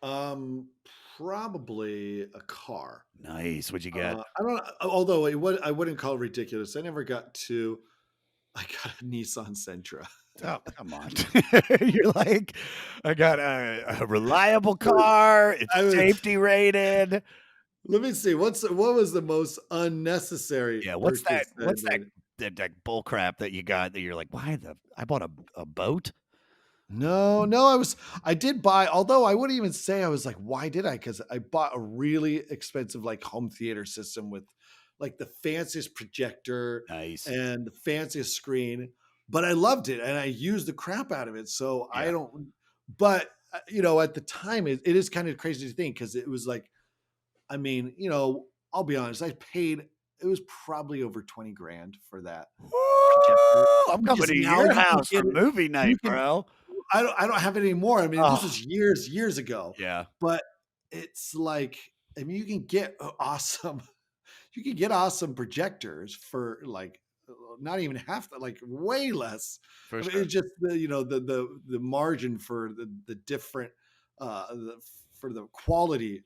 Speaker 2: Um, Probably a car.
Speaker 1: Nice. What'd you get?
Speaker 2: I don't. Although I wouldn't call it ridiculous. I never got to. I got a Nissan Sentra.
Speaker 1: Oh, come on. You're like, I got a reliable car. It's
Speaker 2: I was
Speaker 1: safety rated.
Speaker 2: Let me see. What was the most unnecessary
Speaker 1: Yeah,
Speaker 2: purchase that I
Speaker 1: what's
Speaker 2: made?
Speaker 1: that bull crap that you got that you're like, why the I bought a boat?
Speaker 2: No, no, I did buy, although I wouldn't even say I was like, why did I? Because I bought a really expensive like home theater system with like the fanciest projector
Speaker 1: Nice.
Speaker 2: and the fanciest screen, but I loved it and I used the crap out of it. So
Speaker 1: Yeah.
Speaker 2: I don't, but at the time it is kind of crazy to think because it was like, I mean, I'll be honest, I paid, it was probably over 20 grand for that projector.
Speaker 1: Woo! I'm coming
Speaker 2: Because
Speaker 1: to
Speaker 2: now
Speaker 1: your
Speaker 2: you can
Speaker 1: house for
Speaker 2: get it,
Speaker 1: movie night,
Speaker 2: you can
Speaker 1: bro.
Speaker 2: I don't have it anymore. I mean, this
Speaker 1: Oh,
Speaker 2: was years ago,
Speaker 1: yeah,
Speaker 2: but it's like, I mean, you can get awesome you can get awesome projectors for like not even half that, like way less.
Speaker 1: for
Speaker 2: I mean,
Speaker 1: sure.
Speaker 2: it's just the margin for the different for the quality,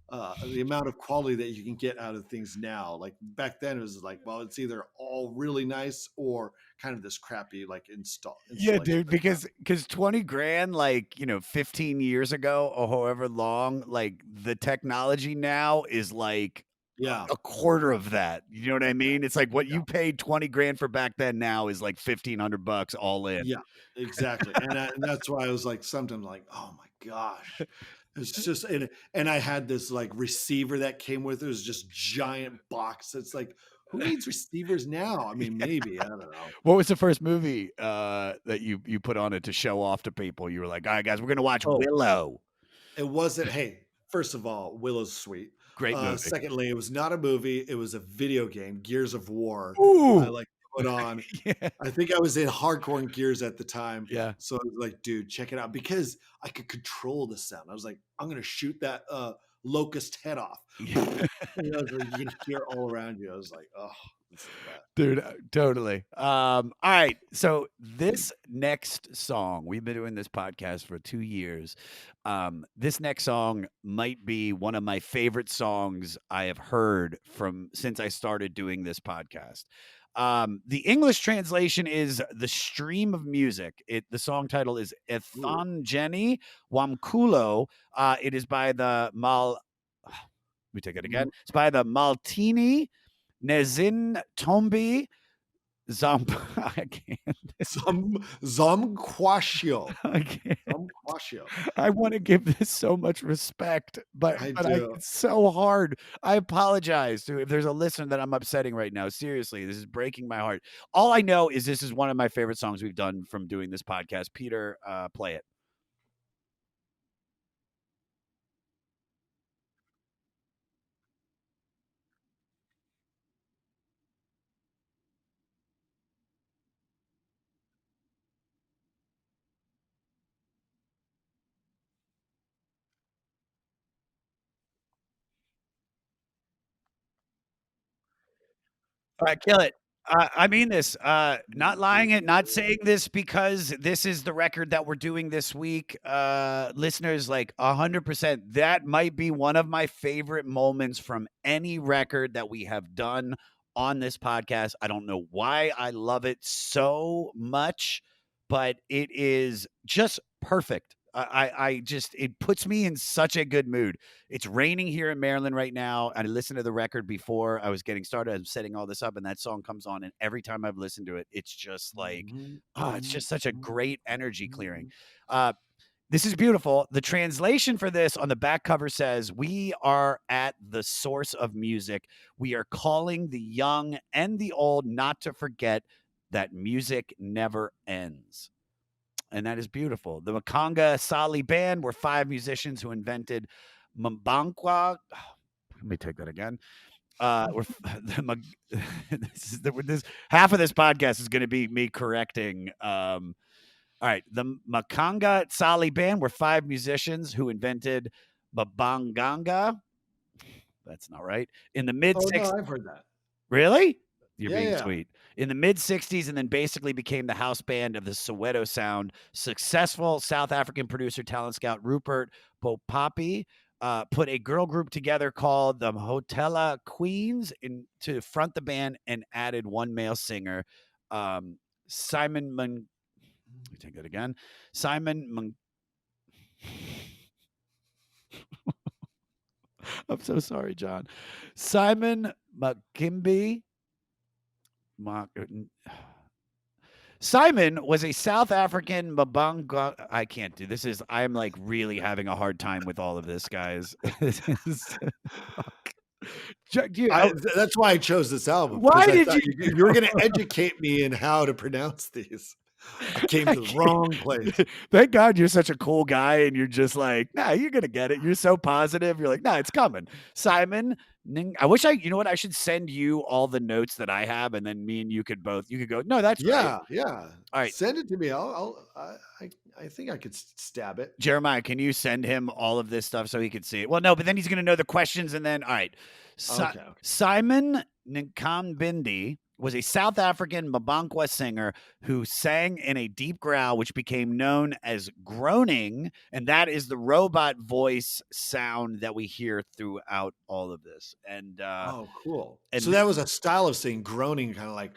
Speaker 2: the amount of quality that you can get out of things now. Like back then, it was like, well, it's either all really nice or kind of this crappy like
Speaker 1: Yeah,
Speaker 2: installation
Speaker 1: dude,
Speaker 2: that they have.
Speaker 1: because 20 grand, like, 15 years ago or however long, like the technology now is like
Speaker 2: Yeah,
Speaker 1: a quarter of that. You know what I
Speaker 2: yeah,
Speaker 1: mean? It's like what
Speaker 2: yeah,
Speaker 1: you paid 20 grand for back then now is like 1,500 bucks all in.
Speaker 2: yeah, exactly. And that's why I was like, sometimes like, oh my gosh. It's just, and I had this like receiver that came with it. It was just giant box. It's like, who needs receivers now? I mean, maybe, I don't know.
Speaker 1: What was the first movie that you put on it to show off to people? You were like, "All right, guys, we're gonna watch
Speaker 2: Oh,
Speaker 1: Willow."
Speaker 2: it wasn't. Hey, first of all, Willow's sweet.
Speaker 1: Great movie.
Speaker 2: Secondly, it was not a movie. It was a video game, Gears of War. I
Speaker 1: Ooh.
Speaker 2: like put on.
Speaker 1: Yeah.
Speaker 2: I think I was in hardcore in Gears at the time.
Speaker 1: Yeah.
Speaker 2: So I was like, dude, check it out. Because I could control the sound. I was like, I'm gonna shoot that locust head off. So you can hear all around you. I was like, oh, this is the best.
Speaker 1: Dude, totally. All right. So this next song, we've been doing this podcast for 2 years. This next song might be one of my favorite songs I have heard from since I started doing this podcast. The English translation is "The Stream of Music." The song title is
Speaker 2: Ooh.
Speaker 1: "Ethangeni Wamkulo." It is by the Mal. Let me take it again.
Speaker 2: Mm,
Speaker 1: It's by the Maltini Nezin Tombi Zomp. I can't.
Speaker 2: Zomquascio.
Speaker 1: I can't.
Speaker 2: Zomquascio.
Speaker 1: I want to give this so much respect, but
Speaker 2: I
Speaker 1: but
Speaker 2: do.
Speaker 1: it's so hard. I apologize to if there's a listener that I'm upsetting right now. Seriously, this is breaking my heart. All I know is this is one of my favorite songs we've done from doing this podcast. Peter, play it. All right, kill it. I mean this. Not lying it, not saying this because this is the record that we're doing this week. Listeners, like 100%, that might be one of my favorite moments from any record that we have done on this podcast. I don't know why I love it so much, but it is just perfect. I just it puts me in such a good mood. It's raining here in Maryland right now. I listened to the record before I was getting started. I'm setting all this up, and that song comes on. And every time I've listened to it, it's just like, it's just such a great energy clearing. Uh, this is beautiful. The translation for this on the back cover says, "We are at the source of music. We are calling the young and the old not to forget that music never ends." And that is beautiful. The Makanga Sali Band were 5 musicians who invented Mbankwa. Let me take that again. We're this half of this podcast is going to be me correcting. All right, the Makanga Sali Band were 5 musicians who invented Babanganga. That's not right. In the mid
Speaker 2: Oh no,
Speaker 1: six,
Speaker 2: I've heard that.
Speaker 1: really? You're
Speaker 2: Yeah,
Speaker 1: being
Speaker 2: yeah.
Speaker 1: sweet. In the mid 60s, and then basically became the house band of the Soweto sound. Successful South African producer, talent scout Rupert Popapi put a girl group together called the Hotella Queens to front the band and added one male singer. Simon Let me take that again. Simon I'm so sorry, John. Simon McKimby. Simon was a South African Mabanga. I can't do this. I'm like really having a hard time with all of this, guys. Dude,
Speaker 2: That's why I chose this album,
Speaker 1: why
Speaker 2: because I
Speaker 1: did
Speaker 2: thought
Speaker 1: you?
Speaker 2: you were going to educate me in how to pronounce these. I came to the wrong place.
Speaker 1: Thank God you're such a cool guy, and you're just like, nah, you're gonna get it. You're so positive. You're like, nah, it's coming. Simon, I wish you know what? I should send you all the notes that I have, and then me and you could go, no, that's right.
Speaker 2: Yeah.
Speaker 1: All right.
Speaker 2: Send it to me. I think I could stab it.
Speaker 1: Jeremiah, can you send him all of this stuff so he could see it? Well, no, but then he's going to know the questions. And then, all right.
Speaker 2: Okay.
Speaker 1: Simon Nkambindi was a South African Mabankwa singer who sang in a deep growl, which became known as groaning. And that is the robot voice sound that we hear throughout all of this. And,
Speaker 2: Oh, cool.
Speaker 1: and
Speaker 2: So that was a style of saying groaning, kind of like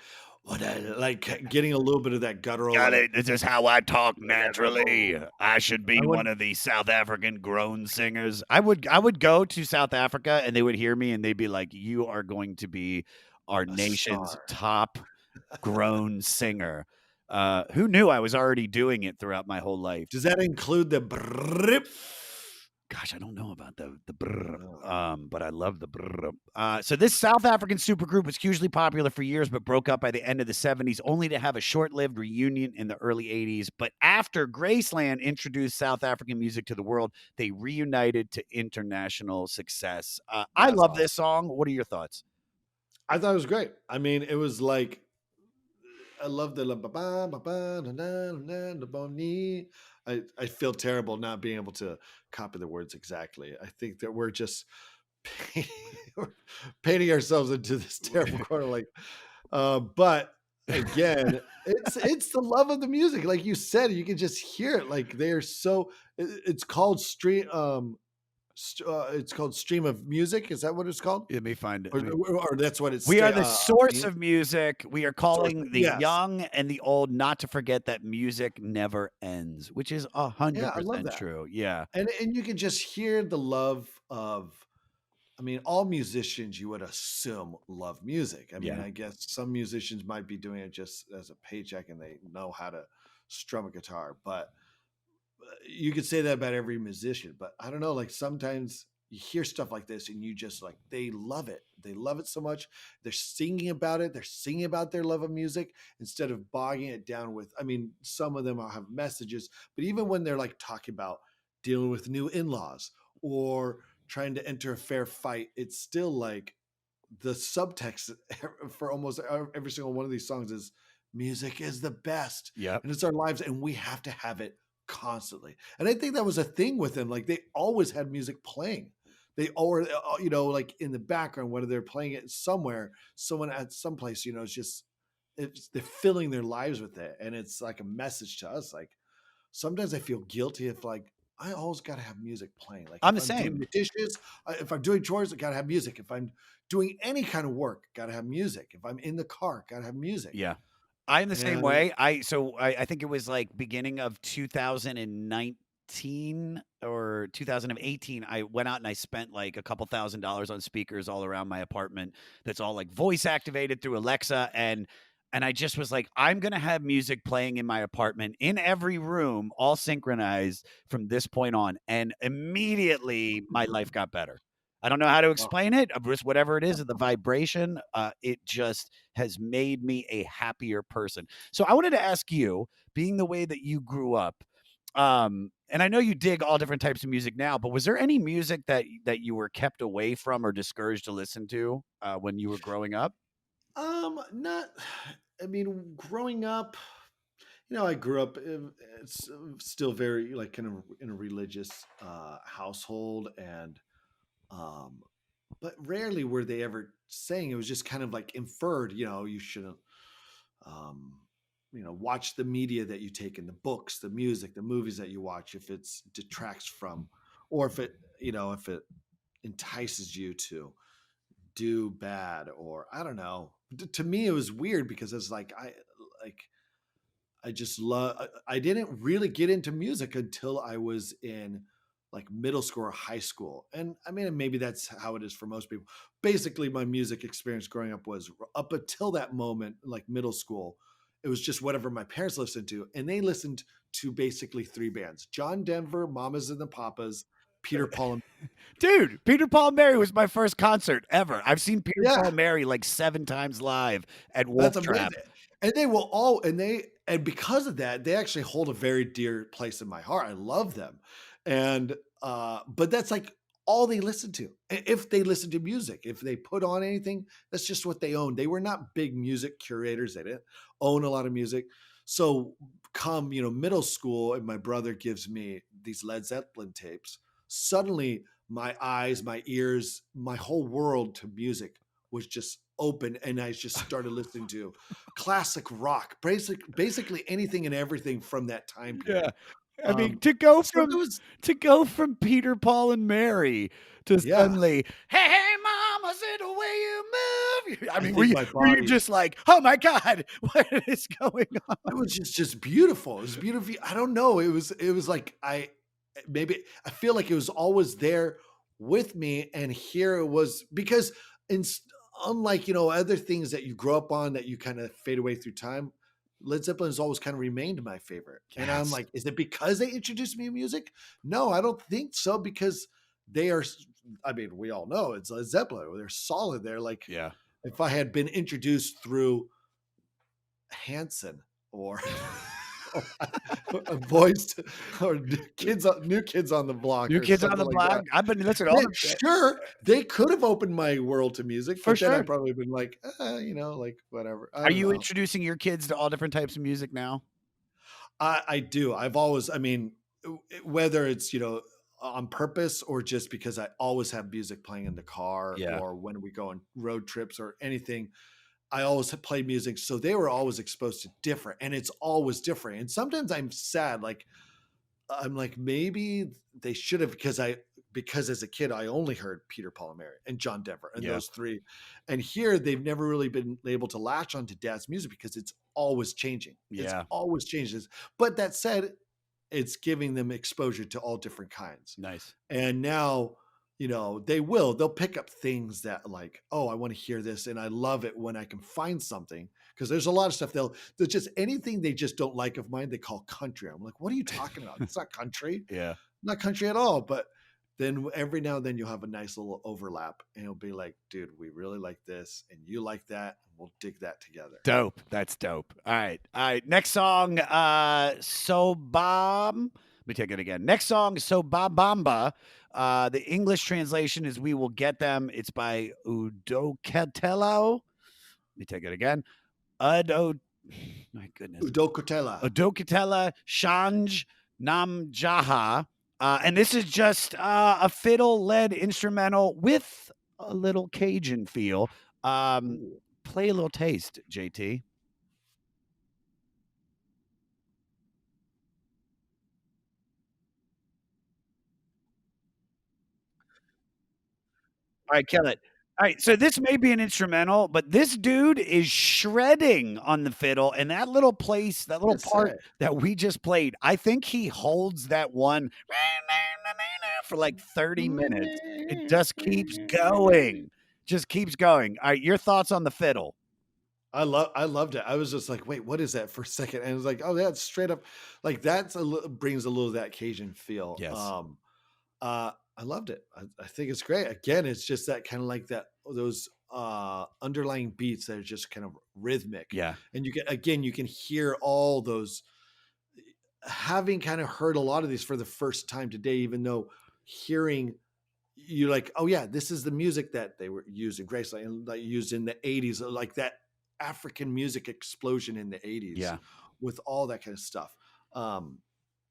Speaker 2: getting a little bit of that guttural.
Speaker 1: got
Speaker 2: like,
Speaker 1: it. This is how I talk naturally. I should be
Speaker 2: I would-
Speaker 1: one of the South African groan singers. I would go to South Africa and they would hear me and they'd be like, "You are going to be our nation's
Speaker 2: star."
Speaker 1: top groan singer." Who knew I was already doing it throughout my whole life?
Speaker 2: Does that include the brrrr?
Speaker 1: Gosh, I don't know about the brr, but I love the brr. So this South African supergroup was hugely popular for years, but broke up by the end of the 70s, only to have a short-lived reunion in the early 80s. But after Graceland introduced South African music to the world, they reunited to international success. I love this song. What are your thoughts?
Speaker 2: I thought it was great. I mean, it was like, I love the I feel terrible not being able to copy the words exactly. I think that we're just painting ourselves into this terrible corner. Like, but again, it's the love of the music. Like you said, you can just hear it. Like they're so. It's called stream. It's called Stream of Music. Is that what it's called?
Speaker 1: Let me find it.
Speaker 2: Or that's what it's.
Speaker 1: We are the source of music. We are calling the
Speaker 2: yes.
Speaker 1: young and the old not to forget that music never ends, which is 100% true. Yeah.
Speaker 2: And you can just hear the love of, I mean, all musicians you would assume love music. I mean,
Speaker 1: Yeah.
Speaker 2: I guess some musicians might be doing it just as a paycheck and they know how to strum a guitar, but you could say that about every musician. But I don't know, like sometimes you hear stuff like this and you just like, they love it. They love it so much. They're singing about it. They're singing about their love of music instead of bogging it down with, I mean, some of them have messages, but even when they're like talking about dealing with new in-laws or trying to enter a fair fight, it's still like the subtext for almost every single one of these songs is music is the best.
Speaker 1: Yep.
Speaker 2: And it's our lives and we have to have it constantly. And I think that was a thing with them. Like they always had music playing. They or like in the background, whether they're playing it somewhere, someone at some place, they're filling their lives with it. And it's like a message to us. Like sometimes I feel guilty if like I always got to have music playing. Like
Speaker 1: I'm the
Speaker 2: if
Speaker 1: same.
Speaker 2: doing the dishes, if I'm doing chores, I got to have music. If I'm doing any kind of work, got to have music. If I'm in the car, got to have music.
Speaker 1: Yeah. I'm the same way. I think it was like beginning of 2019 or 2018. I went out and I spent like a couple $1,000s on speakers all around my apartment. That's all like voice activated through Alexa. And I just was like, I'm going to have music playing in my apartment in every room, all synchronized from this point on. And immediately my life got better. I don't know how to explain it. Just whatever it is, the vibration, it just has made me a happier person. So I wanted to ask you, being the way that you grew up, and I know you dig all different types of music now, but was there any music that you were kept away from or discouraged to listen to when you were growing up?
Speaker 2: Not. I mean, growing up, I grew up. It's still very like kind of in a religious household, and but rarely were they ever saying. It was just kind of like inferred. You shouldn't. Watch the media that you take in, the books, the music, the movies that you watch. If it detracts from, or if it entices you to do bad, or I don't know. To me, it was weird because it's like I just love. I didn't really get into music until I was in like middle school or high school, and I mean maybe that's how it is for most people. Basically, my music experience growing up was up until that moment, like middle school. It was just whatever my parents listened to, and they listened to basically three bands: John Denver, Mamas and the Papas, Peter Paul, and
Speaker 1: Dude, Peter Paul and Mary was my first concert ever. I've seen Peter Paul
Speaker 2: yeah.
Speaker 1: and Mary like 7 times live at Wolf
Speaker 2: That's
Speaker 1: Trap.
Speaker 2: amazing. And they will all and because of that, they actually hold a very dear place in my heart. I love them. And but that's like all they listen to. If they listen to music, if they put on anything, that's just what they own. They were not big music curators. They didn't own a lot of music. So come, middle school and my brother gives me these Led Zeppelin tapes. Suddenly my eyes, my ears, my whole world to music was just open, and I just started listening to classic rock, basically anything and everything from that time
Speaker 1: Yeah.
Speaker 2: period.
Speaker 1: I mean,
Speaker 2: So it was
Speaker 1: to go from Peter, Paul, and Mary to
Speaker 2: yeah,
Speaker 1: suddenly, hey, hey, mama, see the way you move. I
Speaker 2: I
Speaker 1: mean,
Speaker 2: think my
Speaker 1: were you
Speaker 2: body
Speaker 1: just like, oh my God, what is going on?
Speaker 2: it was just beautiful. It was beautiful. I don't know. It was like maybe I feel like it was always there with me, and here it was because in unlike other things that you grow up on that you kind of fade away through time. Led Zeppelin has always kind of remained my favorite, and I'm
Speaker 1: Yes.
Speaker 2: like, is it because they introduced me to music? No, I don't think so because they are. I mean, we all know it's Led Zeppelin. They're solid. They're like
Speaker 1: Yeah.
Speaker 2: if I had been introduced through Hanson or a voice or new kids on the block
Speaker 1: New
Speaker 2: or
Speaker 1: Kids on
Speaker 2: something
Speaker 1: the
Speaker 2: like
Speaker 1: Block.
Speaker 2: that.
Speaker 1: I've been listen all
Speaker 2: Then
Speaker 1: the
Speaker 2: sure, they could have opened my world to music,
Speaker 1: for
Speaker 2: but then I
Speaker 1: sure.
Speaker 2: probably been like, like whatever. I
Speaker 1: Are
Speaker 2: don't
Speaker 1: you
Speaker 2: know.
Speaker 1: introducing your kids to all different types of music now?
Speaker 2: I do. I've always, I mean, whether it's, on purpose or just because I always have music playing in the car
Speaker 1: Yeah.
Speaker 2: or when we go on road trips or anything, I always play music. So they were always exposed to different and it's always different. And sometimes I'm sad, like, I'm like, maybe they should have because as a kid I only heard Peter, Paul, and Mary and John Denver and
Speaker 1: Yeah.
Speaker 2: those three. And here they've never really been able to latch onto dad's music because it's always changing. It's
Speaker 1: Yeah.
Speaker 2: always changes. But that said, it's giving them exposure to all different kinds.
Speaker 1: Nice.
Speaker 2: And now, they'll pick up things that like, oh, I want to hear this. And I love it when I can find something because there's a lot of stuff there's just anything they just don't like of mine, they call country. I'm like, what are you talking about? It's not country,
Speaker 1: Yeah.
Speaker 2: not country at all. But then every now and then you'll have a nice little overlap and it'll be like, dude, we really like this and you like that. And we'll dig that together.
Speaker 1: Dope. That's dope. All right. All right. Next song, So Bomb. Let me take it again. Next song, So Bamba. The English translation is We Will Get Them. It's by Udokatello. Let me take it again. Udo, my goodness.
Speaker 2: Udokotela.
Speaker 1: Udokitella Shanj Namjaha. And this is just a fiddle led instrumental with a little Cajun feel.
Speaker 2: Ooh.
Speaker 1: Play a little taste, JT. All right, kill it. All right, so this may be an instrumental, but this dude is shredding on the fiddle, and that little place, that little
Speaker 2: Let's
Speaker 1: part
Speaker 2: say.
Speaker 1: that we just played, I think he holds that one for like 30 minutes. It just keeps going. Just keeps going. All right, your thoughts on the fiddle?
Speaker 2: I loved it. I was just like, wait, what is that for a second? And it was like, oh, that's straight up like brings a little of that Cajun feel.
Speaker 1: Yes.
Speaker 2: I loved it. I think it's great. Again, it's just that kind of like those underlying beats that are just kind of rhythmic.
Speaker 1: Yeah.
Speaker 2: And you can hear all those having kind of heard a lot of these for the first time today, even though hearing you're like, oh yeah, this is the music that they were using Graceland and like used in the 80s, like that African music explosion in the 80s
Speaker 1: Yeah.
Speaker 2: with all that kind of stuff.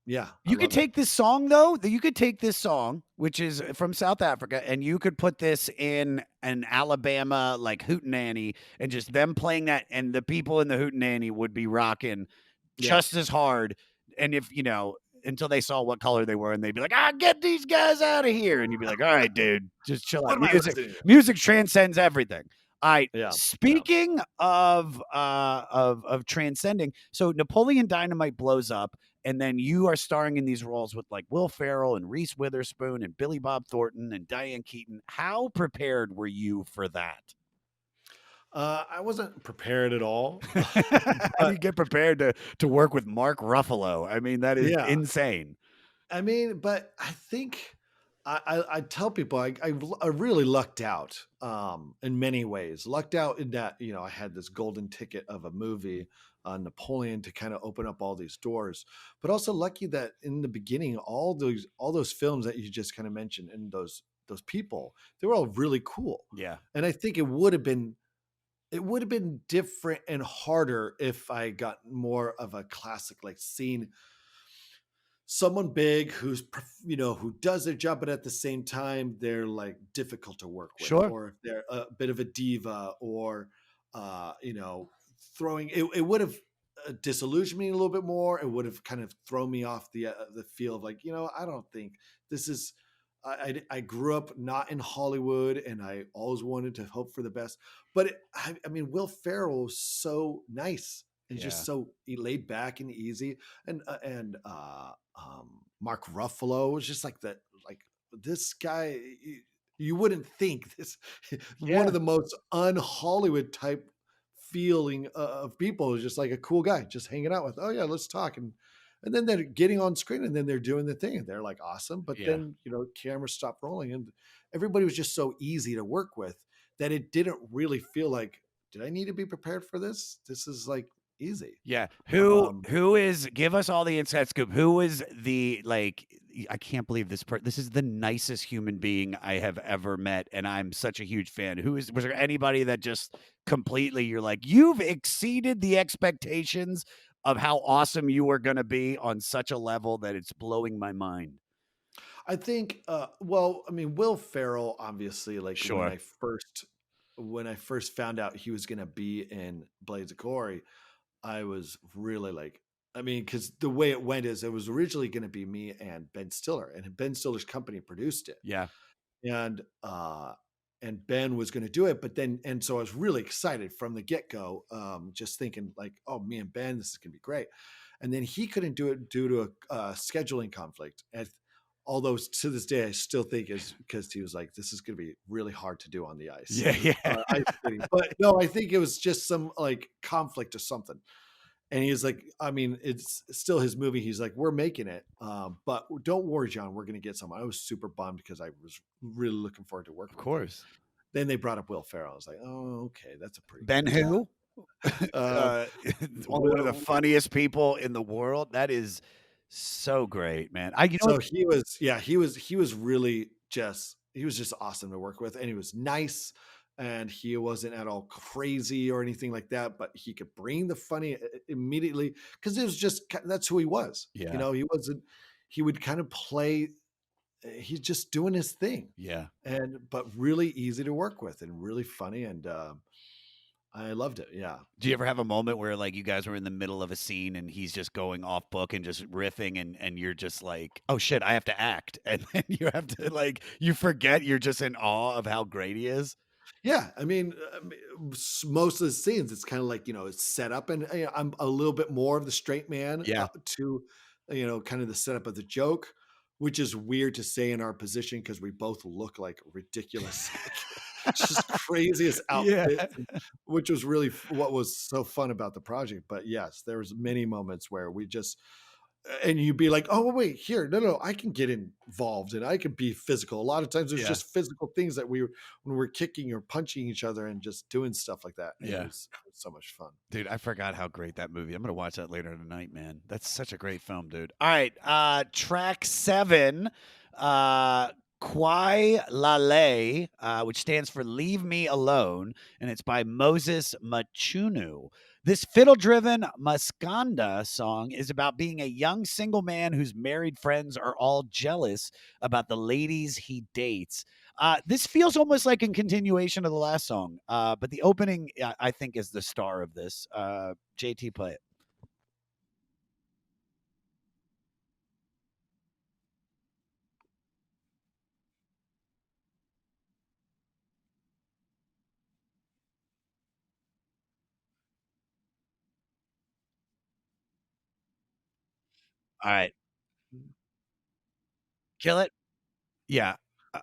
Speaker 2: Yeah, I
Speaker 1: You could
Speaker 2: love it.
Speaker 1: take this song though, you could take this song, which is from South Africa, and you could put this in an Alabama like hootenanny and just them playing that, and the people in the hootenanny would be rocking
Speaker 2: Yeah.
Speaker 1: just as hard. And if until they saw what color they were, and they'd be like, "Ah, get these guys out of here," and you'd be like, "All right, dude, just chill
Speaker 2: What
Speaker 1: out."
Speaker 2: am I
Speaker 1: Music,
Speaker 2: listening to?
Speaker 1: music transcends everything. All right.
Speaker 2: Yeah, yeah.
Speaker 1: Speaking of transcending, so Napoleon Dynamite blows up, and then you are starring in these roles with like Will Ferrell and Reese Witherspoon and Billy Bob Thornton and Diane Keaton. How prepared were you for that?
Speaker 2: I wasn't prepared at all,
Speaker 1: How do
Speaker 2: but
Speaker 1: you get prepared to work with Mark Ruffalo? I mean, that is
Speaker 2: yeah.
Speaker 1: insane.
Speaker 2: I mean, but I think I tell people I really lucked out in many ways. Lucked out in that, you know, I had this golden ticket of a movie, Napoleon, to kind of open up all these doors. But also lucky that in the beginning, all those films that you just kind of mentioned and those people, they were all really cool.
Speaker 1: Yeah,
Speaker 2: And I think it would have been different and harder if I got more of a classic, like scene someone big who's you know, who does their job, but at the same time they're like difficult to work with,
Speaker 1: sure.
Speaker 2: or if they're a bit of a diva, or you know, throwing it, it would have disillusioned me a little bit more. It would have kind of thrown me off the feel of like, you know, I don't think this is I grew up not in Hollywood, and I always wanted to hope for the best. But I mean, Will Ferrell was so nice and just
Speaker 1: Yeah,
Speaker 2: so laid back and easy, and Mark Ruffalo was just like that. Like this guy, you wouldn't think this. One
Speaker 1: yeah,
Speaker 2: of the most un-Hollywood type feeling of people is just like a cool guy, just hanging out with. Oh yeah, let's talk, and then they're getting on screen, and then they're doing the thing, and they're like awesome. But
Speaker 1: yeah.
Speaker 2: then, you know, cameras stop rolling, and everybody was just so easy to work with that it didn't really feel like, did I need to be prepared for this? This is like easy.
Speaker 1: Yeah.
Speaker 2: Um,
Speaker 1: Who is give us all the inside scoop. Who is the like I can't believe this is the nicest human being I have ever met, and I'm such a huge fan. Who is was there anybody that just completely you're like, you've exceeded the expectations of how awesome you are gonna be on such a level that it's blowing my mind.
Speaker 2: I think, well, I mean, Will Ferrell, obviously, like
Speaker 1: Sure.
Speaker 2: when I first found out he was going to be in Blades of Glory, I was really like, I mean, because the way it went is it was originally going to be me and Ben Stiller, and Ben Stiller's company produced it,
Speaker 1: Yeah.
Speaker 2: and Ben was going to do it, but then, and so I was really excited from the get go, just thinking like, oh, me and Ben, this is going to be great, and then he couldn't do it due to a scheduling conflict, and although to this day I still think is because he was like, this is going to be really hard to do on the ice,
Speaker 1: Yeah, yeah.
Speaker 2: ice skating. But no, I think it was just some like conflict or something. And he's like, I mean, it's still his movie. He's like, we're making it, but don't worry, John, we're going to get someone. I was super bummed because I was really looking forward to
Speaker 1: Of
Speaker 2: working with him.
Speaker 1: course.
Speaker 2: Then they brought up Will Ferrell. I was like, oh, okay, that's a pretty
Speaker 1: Ben
Speaker 2: good guy.
Speaker 1: who?
Speaker 2: Uh,
Speaker 1: uh, one of the
Speaker 2: Will,
Speaker 1: funniest people in the world. That is so great, man. I you know
Speaker 2: so he was, yeah, he was really just, he was just awesome to work with, and he was nice, and he wasn't at all crazy or anything like that. But he could bring the funny immediately because it was just that's who he was. You
Speaker 1: yeah,
Speaker 2: know, he wasn't. He would kind of play. He's just doing his thing,
Speaker 1: yeah.
Speaker 2: and but really easy to work with and really funny, and I loved it. Yeah.
Speaker 1: Do you ever have a moment where like you guys were in the middle of a scene and he's just going off book and just riffing and you're just like, oh shit, I have to act, and then you have to like you forget you're just in awe of how great he is.
Speaker 2: Yeah, I mean, most of the scenes, it's kind of like, you know, it's set up, and I'm a little bit more of the straight man
Speaker 1: Yeah,
Speaker 2: to, you know, kind of the setup of the joke, which is weird to say in our position because we both look like ridiculous, like just craziest
Speaker 1: yeah.
Speaker 2: outfits, which was really what was so fun about the project. But yes, there was many moments where we just and you'd be like, "Oh, wait, here, no, I can get involved and I can be physical." A lot of times, there's
Speaker 1: Yeah,
Speaker 2: just physical things that when we're kicking or punching each other and just doing stuff like that, and
Speaker 1: yeah.
Speaker 2: it was so much fun.
Speaker 1: Dude, I forgot how great that movie. I'm gonna watch that later tonight, man. That's such a great film, dude. All right, track 7, uh, Kwai Lale, which stands for "Leave Me Alone," and it's by Moses Machunu. This fiddle-driven Maskanda song is about being a young single man whose married friends are all jealous about the ladies he dates. This feels almost like a continuation of the last song, but the opening, I think, is the star of this. JT, play it. All right. Kill it. Yeah.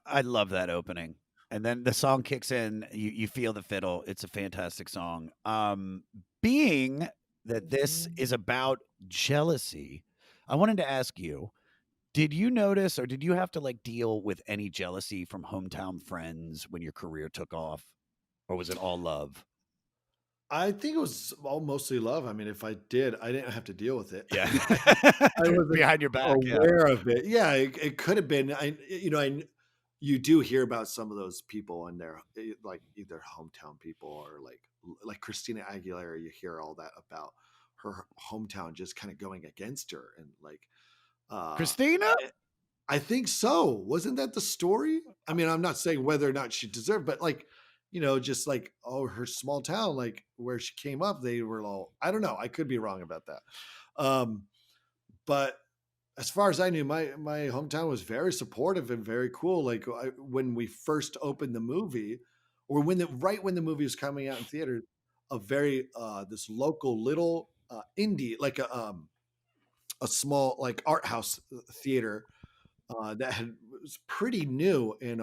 Speaker 1: I love that opening. And then the song kicks in, you feel the fiddle. It's a fantastic song. Being that this is about jealousy, I wanted to ask you, did you notice or did you have to like deal with any jealousy from hometown friends when your career took off? Or was it all love?
Speaker 2: I think it was all mostly love. I mean, if I did, I didn't have to deal with it.
Speaker 1: Yeah.
Speaker 2: I wasn't
Speaker 1: Behind your back, yeah.
Speaker 2: aware of it. Yeah, it could have been. You do hear about some of those people and they're like either hometown people or like Christina Aguilera. You hear all that about her hometown just kind of going against her and like uh
Speaker 1: Christina?
Speaker 2: I think so. Wasn't that the story? I mean, I'm not saying whether or not she deserved, but like, just like, oh, her small town, like where she came up, they were all, I don't know. I could be wrong about that. But as far as I knew, my hometown was very supportive and very cool. Like when we first opened the movie, or when the movie was coming out in theater, a very this local little indie, like a small like art house theater that was pretty new in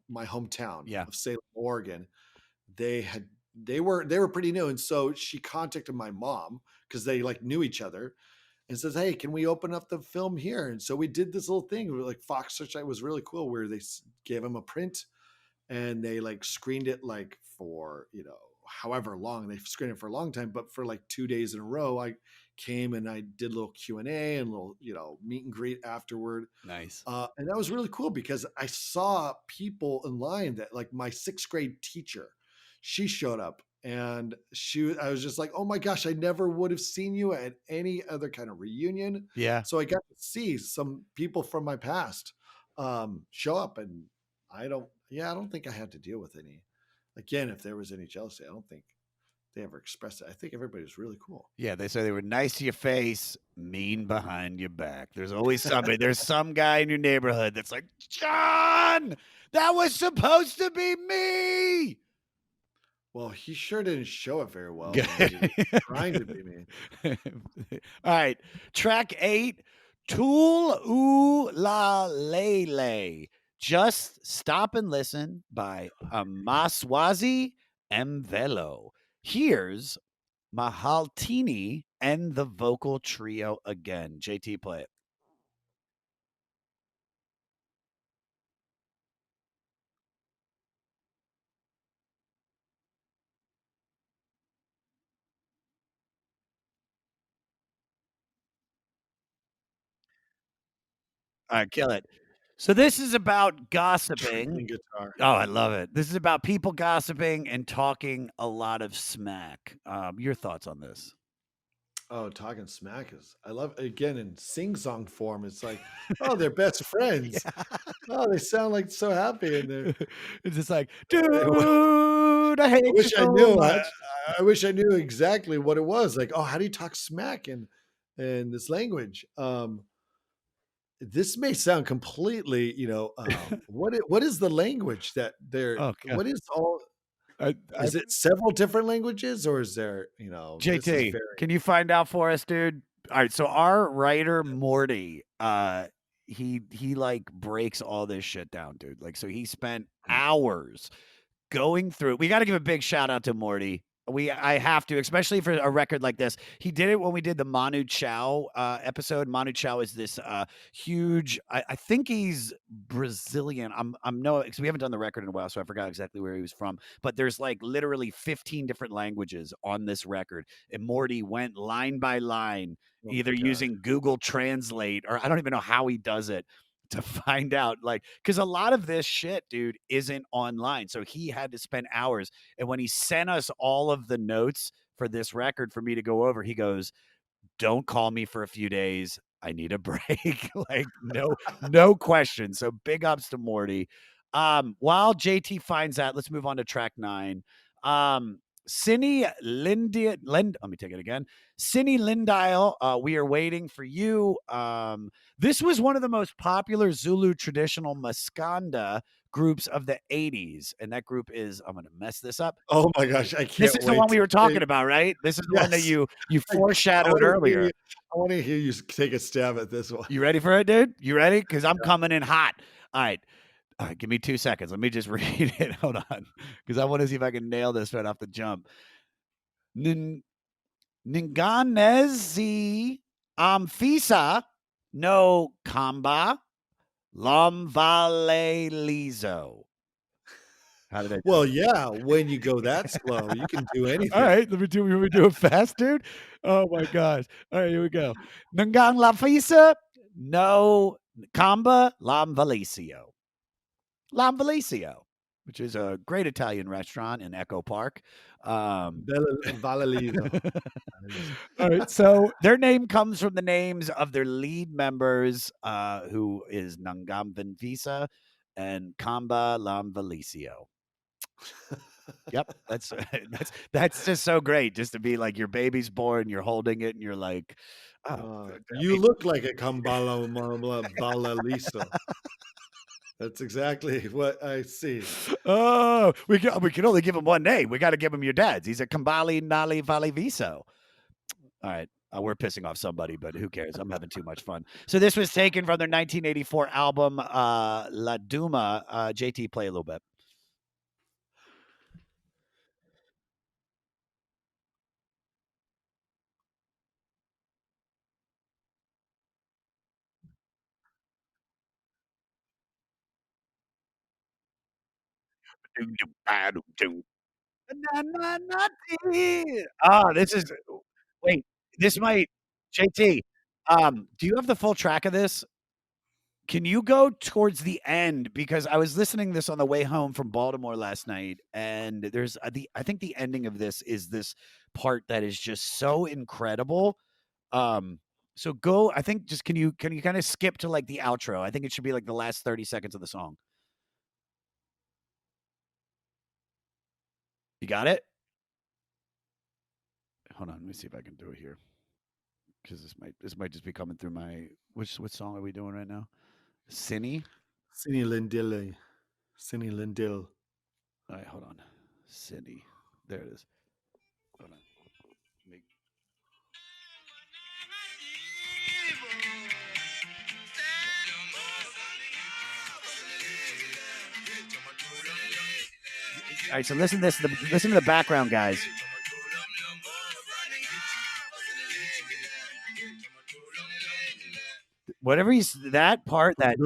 Speaker 2: my hometown
Speaker 1: Yeah.
Speaker 2: of Salem, Oregon. They had they were pretty new, and so she contacted my mom because they like knew each other, and says, "Hey, can we open up the film here?" And so we did this little thing. Like Fox Searchlight was really cool, where they gave him a print and they like screened it like for however long they screened it for a long time, but for like 2 days in a row I came and I did a little Q&A and a little meet and greet afterward.
Speaker 1: Nice.
Speaker 2: And that was really cool because I saw people in line that like my sixth grade teacher, she showed up and I was just like, oh my gosh, I never would have seen you at any other kind of reunion.
Speaker 1: Yeah.
Speaker 2: So I got to see some people from my past show up, and I don't think I had to deal with any. Again, if there was any jealousy, I don't think they ever expressed it. I think everybody was really cool.
Speaker 1: Yeah, they say they were nice to your face, mean behind your back. There's always somebody. There's some guy in your neighborhood that's like, John, that was supposed to be me.
Speaker 2: Well, he sure didn't show it very well when he was trying to be me.
Speaker 1: All right, track 8, Tool Ooh La Lele. Just Stop and Listen by Maswazi Mvelo. Here's Mahaltini and the vocal trio again. JT, play it. All right, kill it. So this is about gossiping.
Speaker 2: Tripping guitar.
Speaker 1: Oh, I love it. This is about people gossiping and talking a lot of smack. Your thoughts on this?
Speaker 2: Oh, talking smack is I love again in sing song form. It's like, oh, they're best friends. Oh, they sound like so happy and they're
Speaker 1: It's just like, dude,
Speaker 2: I
Speaker 1: I hate you
Speaker 2: wish I
Speaker 1: so
Speaker 2: knew.
Speaker 1: much.
Speaker 2: I wish I knew exactly what it was. Like, oh, how do you talk smack in this language? This may sound completely, what is the language that they're
Speaker 1: Oh, God.
Speaker 2: what is all
Speaker 1: I,
Speaker 2: is it several different languages or is there, this is
Speaker 1: JT,
Speaker 2: very
Speaker 1: can you find out for us, dude? All right, so our writer Morty, he like breaks all this shit down, dude. Like, so he spent hours going through. We got to give a big shout out to Morty. I have to, especially for a record like this. He did it when we did the Manu Chao episode. Manu Chao is this huge. I think he's Brazilian. I'm no, because we haven't done the record in a while, so I forgot exactly where he was from. But there's like literally 15 different languages on this record, and Morty went line by line,
Speaker 2: oh
Speaker 1: either
Speaker 2: my god.
Speaker 1: using Google Translate or I don't even know how he does it to find out, like, because a lot of this shit, dude, isn't online. So he had to spend hours. And when he sent us all of the notes for this record for me to go over, he goes, don't call me for a few days. I need a break. Like, no question. So big ups to Morty. While JT finds that, let's move on to track 9. Cindy let me take it again. Cindy Lindile, We Are Waiting for You. This was one of the most popular Zulu traditional maskanda groups of the 80s. And that group is, I'm going to mess this up.
Speaker 2: Oh my gosh, I
Speaker 1: This
Speaker 2: can't
Speaker 1: is the one
Speaker 2: wait.
Speaker 1: we were talking about, right? This is the one that
Speaker 2: Yes.
Speaker 1: you
Speaker 2: I
Speaker 1: foreshadowed
Speaker 2: wanna hear you
Speaker 1: earlier.
Speaker 2: I wanna hear you take a stab at this one.
Speaker 1: You ready for it, dude? You ready? Because I'm coming in hot. All right. All right, give me 2 seconds. Let me just read it. Hold on. Because I want to see if I can nail this right off the jump. Ninganezi Amphisa no Kamba Lomvalelizo. How did I do
Speaker 2: Well,
Speaker 1: it?
Speaker 2: yeah, when you go that slow, you can do
Speaker 1: All
Speaker 2: anything.
Speaker 1: right, let me do it fast, dude. Oh my gosh. All right, here we go. Nungang Lafisa no Kamba Lamvalicio. Lamvalicio, which is a great Italian restaurant in Echo Park.
Speaker 2: Valalizo.
Speaker 1: All right, so their name comes from the names of their lead members, who is Nangam Visa and Kamba Lamvalicio. Yep, that's that's just so great, just to be like your baby's born, you're holding it, and you're like, oh, I
Speaker 2: You
Speaker 1: mean,
Speaker 2: look like a Kambala Balaliso. That's exactly what I see.
Speaker 1: oh, we can only give him one name. We got to give him your dad's. He's a Kambali Nali Vali Viso. All right. We're pissing off somebody, but who cares? I'm having too much fun. So this was taken from their 1984 album, La Duma. JT, play a little bit. This is wait. This might JT. Do you have the full track of this? Can you go towards the end, because I was listening to this on the way home from Baltimore last night, and there's I think the ending of this is this part that is just so incredible. So go. I think just can you kind of skip to like the outro? I think it should be like the last 30 seconds of the song. You got it? Hold on, let me see if I can do it here, because this might just be coming through my what song are we doing right now? Cinny.
Speaker 2: Cine Lindille. Cine Lindil.
Speaker 1: All right, hold on. Cindy. There it is. Hold on. Make, all right, so listen to the background, guys. Whatever he's that part that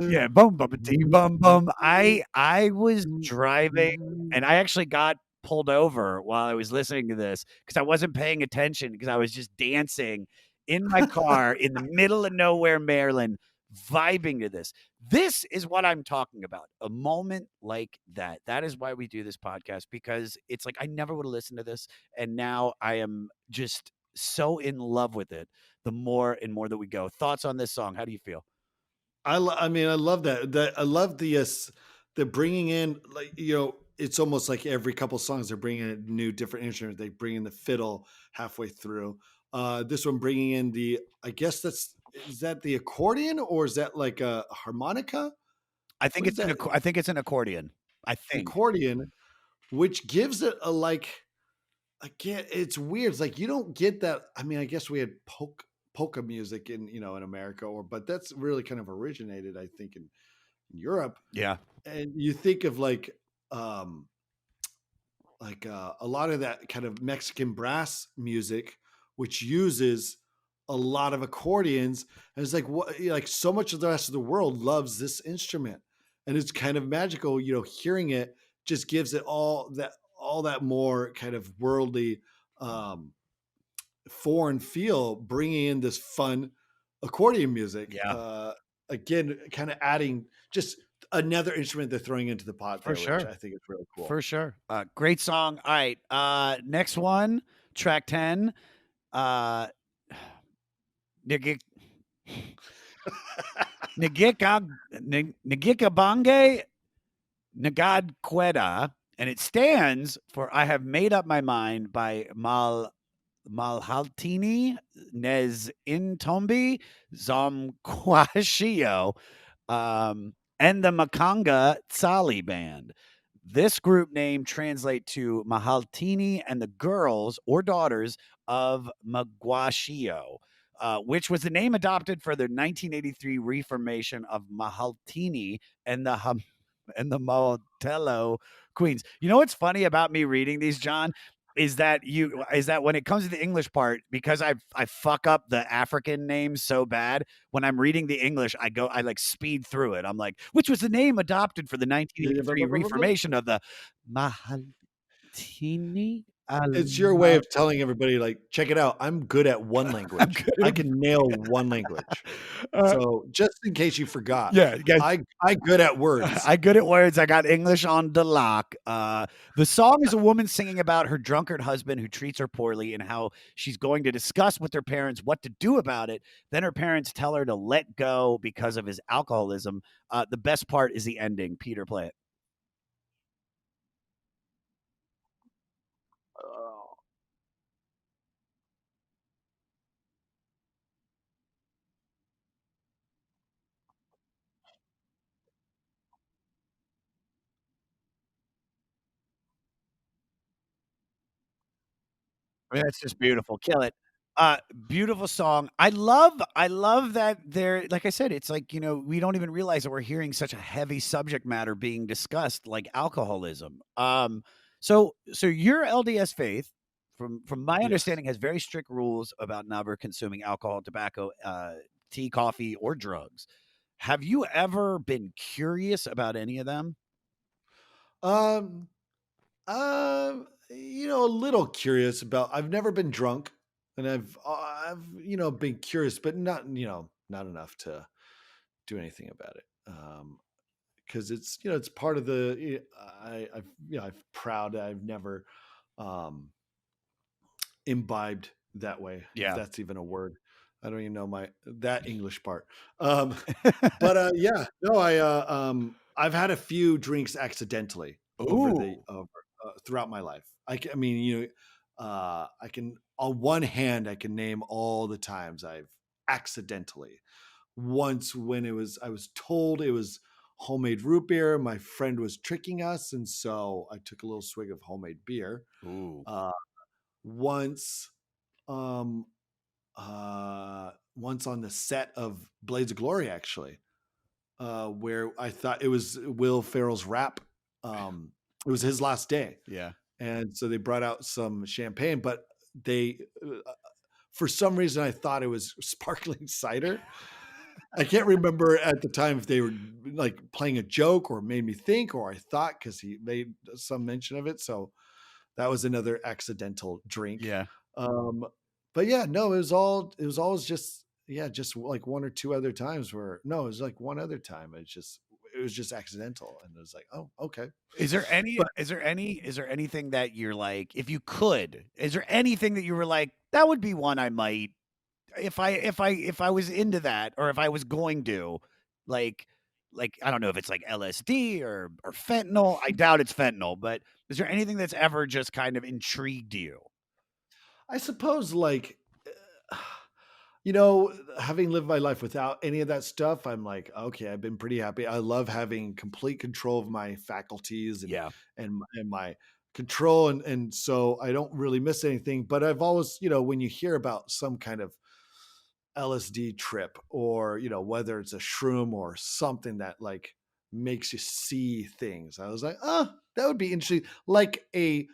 Speaker 1: yeah, boom bum bum bum. I was driving and I actually got pulled over while I was listening to this because I wasn't paying attention because I was just dancing in my car in the middle of nowhere, Maryland, vibing to this. This is what I'm talking about. A moment like that. That is why we do this podcast, because it's like I never would have listened to this, and now I am just so in love with it the more and more that we go. Thoughts on this song? How do you feel?
Speaker 2: I mean, I love that. I love the bringing in, like, it's almost like every couple songs they're bringing in a new different instrument. They bring in the fiddle halfway through. This one bringing in I guess is that the accordion, or is that like a harmonica? What is that?
Speaker 1: I think it's an accordion. I think.
Speaker 2: Accordion, which gives it a like. Again, it's weird. It's like you don't get that. I mean, I guess we had polka music in America, but that's really kind of originated, I think, in Europe.
Speaker 1: Yeah.
Speaker 2: And you think of um a lot of that kind of Mexican brass music, which uses a lot of accordions. And it's like like so much of the rest of the world loves this instrument, and it's kind of magical. Hearing it just gives it all that more kind of worldly, um, foreign feel, bringing in this fun accordion music.
Speaker 1: Yeah.
Speaker 2: Again, kind of adding just another instrument they're throwing into the pot
Speaker 1: For
Speaker 2: there, which
Speaker 1: sure.
Speaker 2: I think is really cool.
Speaker 1: For sure. Great song. All right. Next one, track 10. Uh Nagik Nagika Bange Nagad Queda, and it stands for I Have Made Up My Mind by Malhaltini Nez Intombi Zomquashio. and the Makanga Tsali Band. This group name translates to Mahaltini and the girls or daughters of Magwashio, which was the name adopted for the 1983 reformation of Mahaltini and the Motello Queens. You know what's funny about me reading these, John? Is that when it comes to the English part, because I fuck up the African names so bad, when I'm reading the English, I like speed through it. I'm like, which was the name adopted for the 1983 reformation of the Mahaltini
Speaker 2: It's your way
Speaker 1: Alma.
Speaker 2: of telling everybody, like, "Check it out. I'm good at one
Speaker 1: I'm
Speaker 2: language.
Speaker 1: good
Speaker 2: I
Speaker 1: at
Speaker 2: can nail one language."
Speaker 1: uh,
Speaker 2: So, just in case you forgot,
Speaker 1: yeah, guys.
Speaker 2: I good at words.
Speaker 1: I good at words. I got English on the lock. The song is a woman singing about her drunkard husband who treats her poorly and how she's going to discuss with her parents what to do about it. Then her parents tell her to let go because of his alcoholism. The best part is the ending. Peter, play it.
Speaker 2: Oh.
Speaker 1: I mean, that's just beautiful. Kill it. Uh, Beautiful song. I love that there, like I said, it's like, we don't even realize that we're hearing such a heavy subject matter being discussed, like alcoholism. So your LDS faith, from my
Speaker 2: Yes.
Speaker 1: understanding, has very strict rules about never consuming alcohol, tobacco, tea, coffee, or drugs. Have you ever been curious about any of them?
Speaker 2: Um, a little curious about I've never been drunk, and I've been curious, but not enough to do anything about it. Because it's part of I'm proud that I've never um imbibed that way, if
Speaker 1: Yeah.
Speaker 2: that's even a word. I don't even know my that English part. Um, but yeah, no, I've had a few drinks accidentally
Speaker 1: Ooh.
Speaker 2: throughout my life. I mean, I can on one hand I can name all the times I've accidentally. Once when I was told it was homemade root beer, my friend was tricking us, and so I took a little swig of homemade beer.
Speaker 1: Ooh.
Speaker 2: Uh, once um once on the set of Blades of Glory, actually, where I thought it was Will Ferrell's rap. It was his last day,
Speaker 1: Yeah.
Speaker 2: and so they brought out some champagne, but they, for some reason, I thought it was sparkling cider. I can't remember at the time if they were like playing a joke or made me think, or I thought because he made some mention of it. So that was another accidental drink.
Speaker 1: Yeah.
Speaker 2: Um, but yeah, no, it was always just yeah, just like one or two other times where no, it was like one other time. It was just accidental, and it was like, oh, okay.
Speaker 1: Is there any
Speaker 2: But
Speaker 1: is there any is there anything that you're like, if you could, is there anything that you were like, that would be one I might, if I was into that, or if I was going to, like I don't know if it's like LSD or fentanyl. I doubt it's fentanyl, but is there anything that's ever just kind of intrigued you?
Speaker 2: I suppose having lived my life without any of that stuff, I'm like, okay, I've been pretty happy. I love having complete control of my faculties
Speaker 1: Yeah.
Speaker 2: and my control, and so I don't really miss anything. But I've always, when you hear about some kind of LSD trip, or whether it's a shroom or something that like makes you see things, I was like, oh, that would be interesting, like a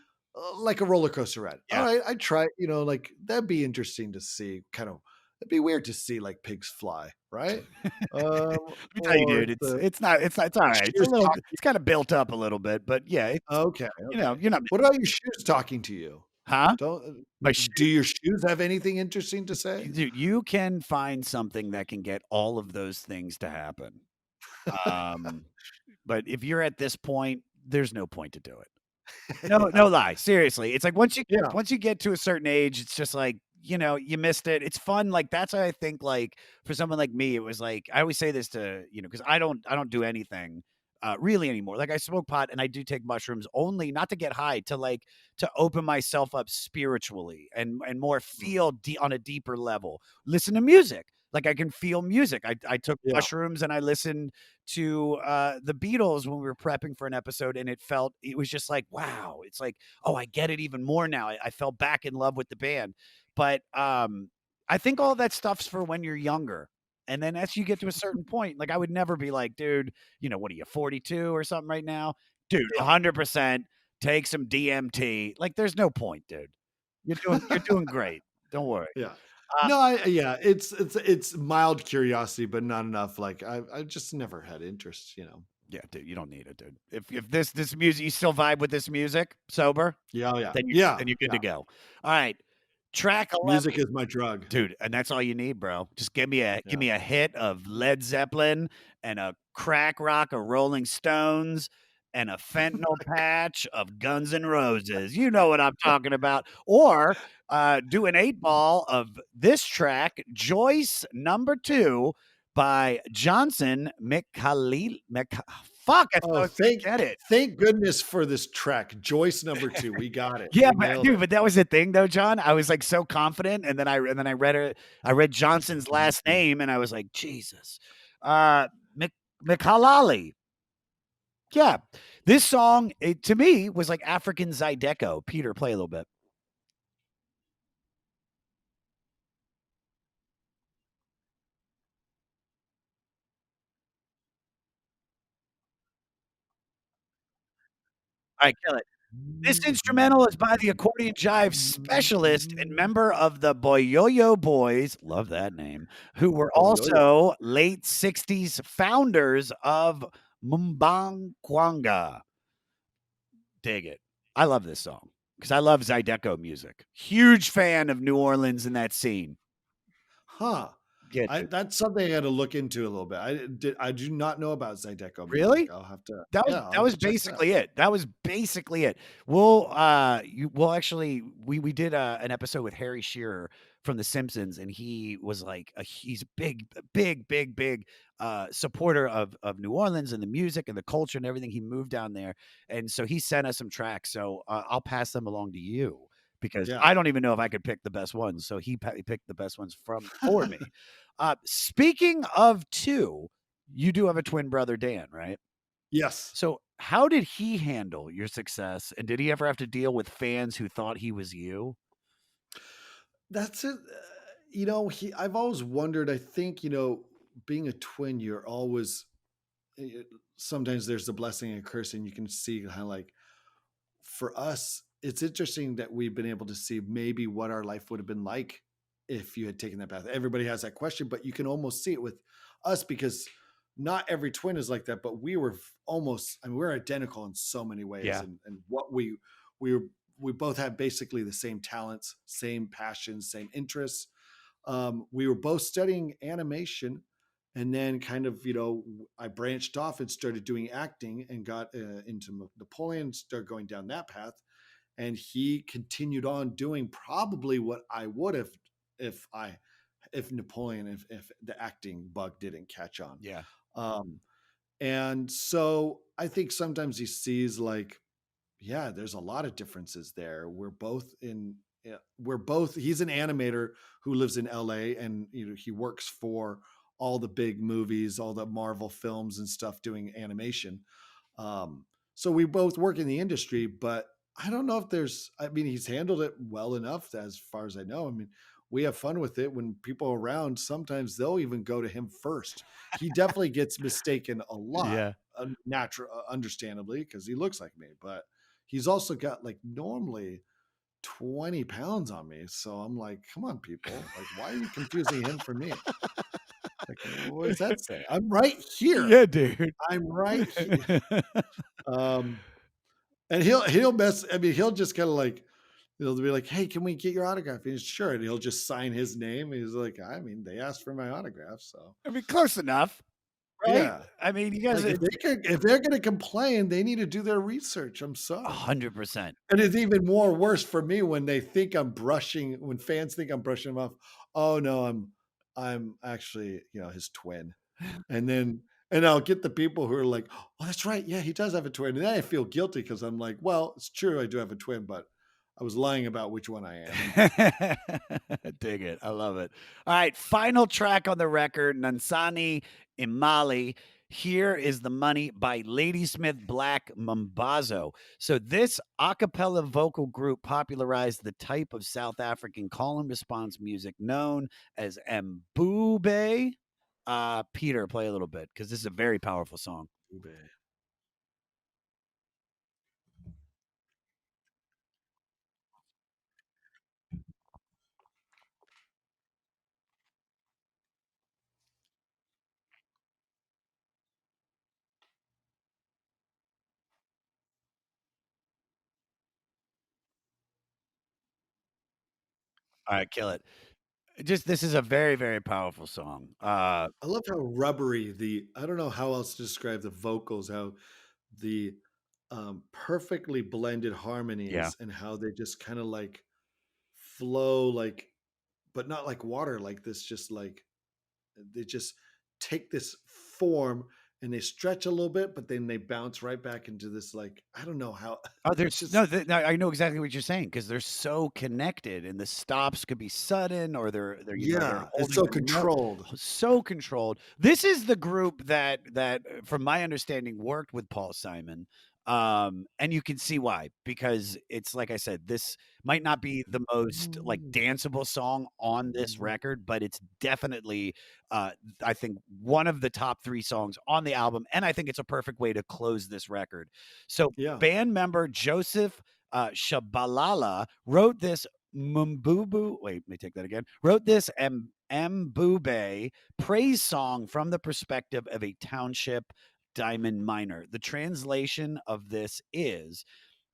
Speaker 2: roller coaster ride. All
Speaker 1: Yeah.
Speaker 2: right, I try, like that'd be interesting to see. Kind of, it'd be weird to see like pigs fly, right? um
Speaker 1: Let me tell you,
Speaker 2: or
Speaker 1: dude, it's all right. It's a
Speaker 2: shoes
Speaker 1: little,
Speaker 2: talking.
Speaker 1: it's kind of built up a little bit, but yeah,
Speaker 2: Okay, okay.
Speaker 1: you're not,
Speaker 2: What about your shoes talking to you?
Speaker 1: huh?
Speaker 2: Don't
Speaker 1: My
Speaker 2: Do
Speaker 1: shoe,
Speaker 2: your shoes have anything interesting to say?
Speaker 1: dude, you can find something that can get all of those things to happen. Um, but if you're at this point, there's no point to do it. No,
Speaker 2: Yeah,
Speaker 1: no lie. Seriously. It's like
Speaker 2: yeah.
Speaker 1: once you get to a certain age, it's just like, you missed it. It's fun. Like that's why I think, like, for someone like me, it was like, I always say this to, because I don't do anything really anymore. Like I smoke pot and I do take mushrooms only not to get high, to open myself up spiritually and more
Speaker 2: Mm,
Speaker 1: feel on a deeper level. Listen to music. Like, I can feel music. I took
Speaker 2: Yeah.
Speaker 1: mushrooms and I listened to, the Beatles when we were prepping for an episode, and it was just like, wow. It's like, "Oh, I get it even more now." I fell back in love with the band. But, I think all that stuff's for when you're younger, and then as you get to a certain point, like, I would never be like, "Dude, what are you, 42 or something right now? Dude,
Speaker 2: Yeah.
Speaker 1: 100% take some DMT." Like, there's no point, dude. You're doing great. Don't worry.
Speaker 2: Yeah.
Speaker 1: Uh,
Speaker 2: No, yeah, it's mild curiosity, but not enough. Like I just never had interest, you know.
Speaker 1: yeah, dude, you don't need it, dude. If this music, you still vibe with this music sober,
Speaker 2: Yeah, oh yeah.
Speaker 1: then
Speaker 2: Yeah,
Speaker 1: you're good
Speaker 2: yeah.
Speaker 1: to go. All right. Track 11.
Speaker 2: Music is my drug.
Speaker 1: Dude, and that's all you need, bro. Just give
Speaker 2: Yeah.
Speaker 1: me a hit of Led Zeppelin and a crack rock of Rolling Stones and a fentanyl patch of Guns N' Roses. You know what I'm talking about. Or do an 8 ball of this track, Joyce Number 2 by Johnson McCallie. Fuck, I thought I
Speaker 2: Oh,
Speaker 1: was gonna get it.
Speaker 2: thank goodness for this track. Joyce number 2. We got it.
Speaker 1: Yeah,
Speaker 2: We
Speaker 1: but
Speaker 2: nailed
Speaker 1: dude,
Speaker 2: it.
Speaker 1: but that was the thing though, John. I was like so confident, and then I read it. I read Johnson's last name, and I was like, Jesus, uh, Mc, McCallie. Yeah, this song to me was like African Zydeco. Peter, play a little bit. All right, kill it. This instrumental is by the accordion jive specialist and member of the Boyoyo Boys, love that name, who were
Speaker 2: Oh, yo, yo.
Speaker 1: also late 60s founders of Mumbangkwanga. Dig it. I love this song because I love Zydeco music. Huge fan of New Orleans and that scene.
Speaker 2: Huh.
Speaker 1: Yeah,
Speaker 2: I
Speaker 1: dude.
Speaker 2: That's something I had to look into a little bit. I do not know about Zydeco music.
Speaker 1: Really?
Speaker 2: I'll have to
Speaker 1: That was
Speaker 2: yeah, I'll
Speaker 1: that
Speaker 2: have
Speaker 1: was
Speaker 2: to check it out.
Speaker 1: basically it. That was basically it. We'll actually we did an episode with Harry Shearer from The Simpsons, and he was like he's a big supporter of New Orleans and the music and the culture and everything. He moved down there, and so he sent us some tracks. So I'll pass them along to you because
Speaker 2: Yeah.
Speaker 1: I don't even know if I could pick the best ones. So he picked the best ones for me. Speaking of two, you do have a twin brother, Dan, right?
Speaker 2: Yes.
Speaker 1: So, how did he handle your success, and did he ever have to deal with fans who thought he was you?
Speaker 2: That's it. You know, I've always wondered, I think, you know, being a twin, you're always eh, sometimes there's a blessing and a curse, and you can see kind of like for us, it's interesting that we've been able to see maybe what our life would have been like if you had taken that path. Everybody has that question, but you can almost see it with us because not every twin is like that. But we were almost, I mean, we're identical in so many ways,
Speaker 1: Yeah.
Speaker 2: and what we were, we both had basically the same talents, same passions, same interests. We were both studying animation, and then kind of, you know, I branched off and started doing acting and got into Napoleon, started going down that path, and he continued on doing probably what I would have if I if Napoleon if the acting bug didn't catch on.
Speaker 1: Yeah.
Speaker 2: um and so I think sometimes he sees like, yeah, there's a lot of differences there. We're both in, yeah, we're both, he's an animator who lives in LA, and you know, he works for all the big movies, all the Marvel films and stuff doing animation. Um, so we both work in the industry, but I don't know if there's, I mean, he's handled it well enough as far as I know. I mean, we have fun with it. When people are around, sometimes they'll even go to him first. He definitely gets mistaken a lot,
Speaker 1: Yeah.
Speaker 2: natural, understandably, because he looks like me, but he's also got like normally 20 pounds on me. So I'm like, come on, people. Like, why are you confusing him for me? Like, what does that say? I'm right here.
Speaker 1: Yeah, dude.
Speaker 2: I'm right here. Um, and he'll mess. I mean, he'll just kind of like, he'll be like, "Hey, can we get your autograph?" And he's sure, and he'll just sign his name. He's like, "I mean, they asked for my autograph, so
Speaker 1: I mean, close enough, right?
Speaker 2: yeah."
Speaker 1: I mean, you guys
Speaker 2: Like if they're gonna complain, they need to do their research. I'm sorry.
Speaker 1: 100%.
Speaker 2: And it's even more worse for me when they think I'm brushing, when fans think I'm brushing them off. Oh no, I'm actually, you know, his twin. And then and I'll get the people who are like, "Oh, that's right. Yeah, he does have a twin." And then I feel guilty because I'm like, "Well, it's true, I do have a twin, but I was lying about which one I am.
Speaker 1: Dig it. I love it. All right. Final track on the record, Nansani Imali. Here is the Money by Ladysmith Black Mambazo. So this a cappella vocal group popularized the type of South African call and response music known as mbube. Peter, play a little bit because this is a very powerful song.
Speaker 2: Too bad.
Speaker 1: All right, kill it. Just this is a very, very powerful song.
Speaker 2: I love how rubbery I don't know how else to describe the vocals, how the perfectly blended
Speaker 1: Yeah.
Speaker 2: harmonies and how they just kind of like flow like, but not like water, like this, just like they just take this form and they stretch a little bit, but then they bounce right back into this, like, I don't know how.
Speaker 1: Oh,
Speaker 2: It's
Speaker 1: there's
Speaker 2: just,
Speaker 1: no, no, I know exactly what you're saying because they're so connected, and the stops could be sudden, or they're they're
Speaker 2: yeah, it's
Speaker 1: holding
Speaker 2: so
Speaker 1: the note,
Speaker 2: controlled.
Speaker 1: so controlled. This is the group that, from my understanding, worked with Paul Simon, and you can see why, because it's like I said, this might not be the most like danceable song on this record, but it's definitely, I think, one of the top 3 songs on the album, and I think it's a perfect way to close this record. So
Speaker 2: Yeah.
Speaker 1: band member Joseph Shabalala wrote this Mumbubu. Wait, let me take that again. Wrote this Mbube praise song from the perspective of a township diamond miner. The translation of this is: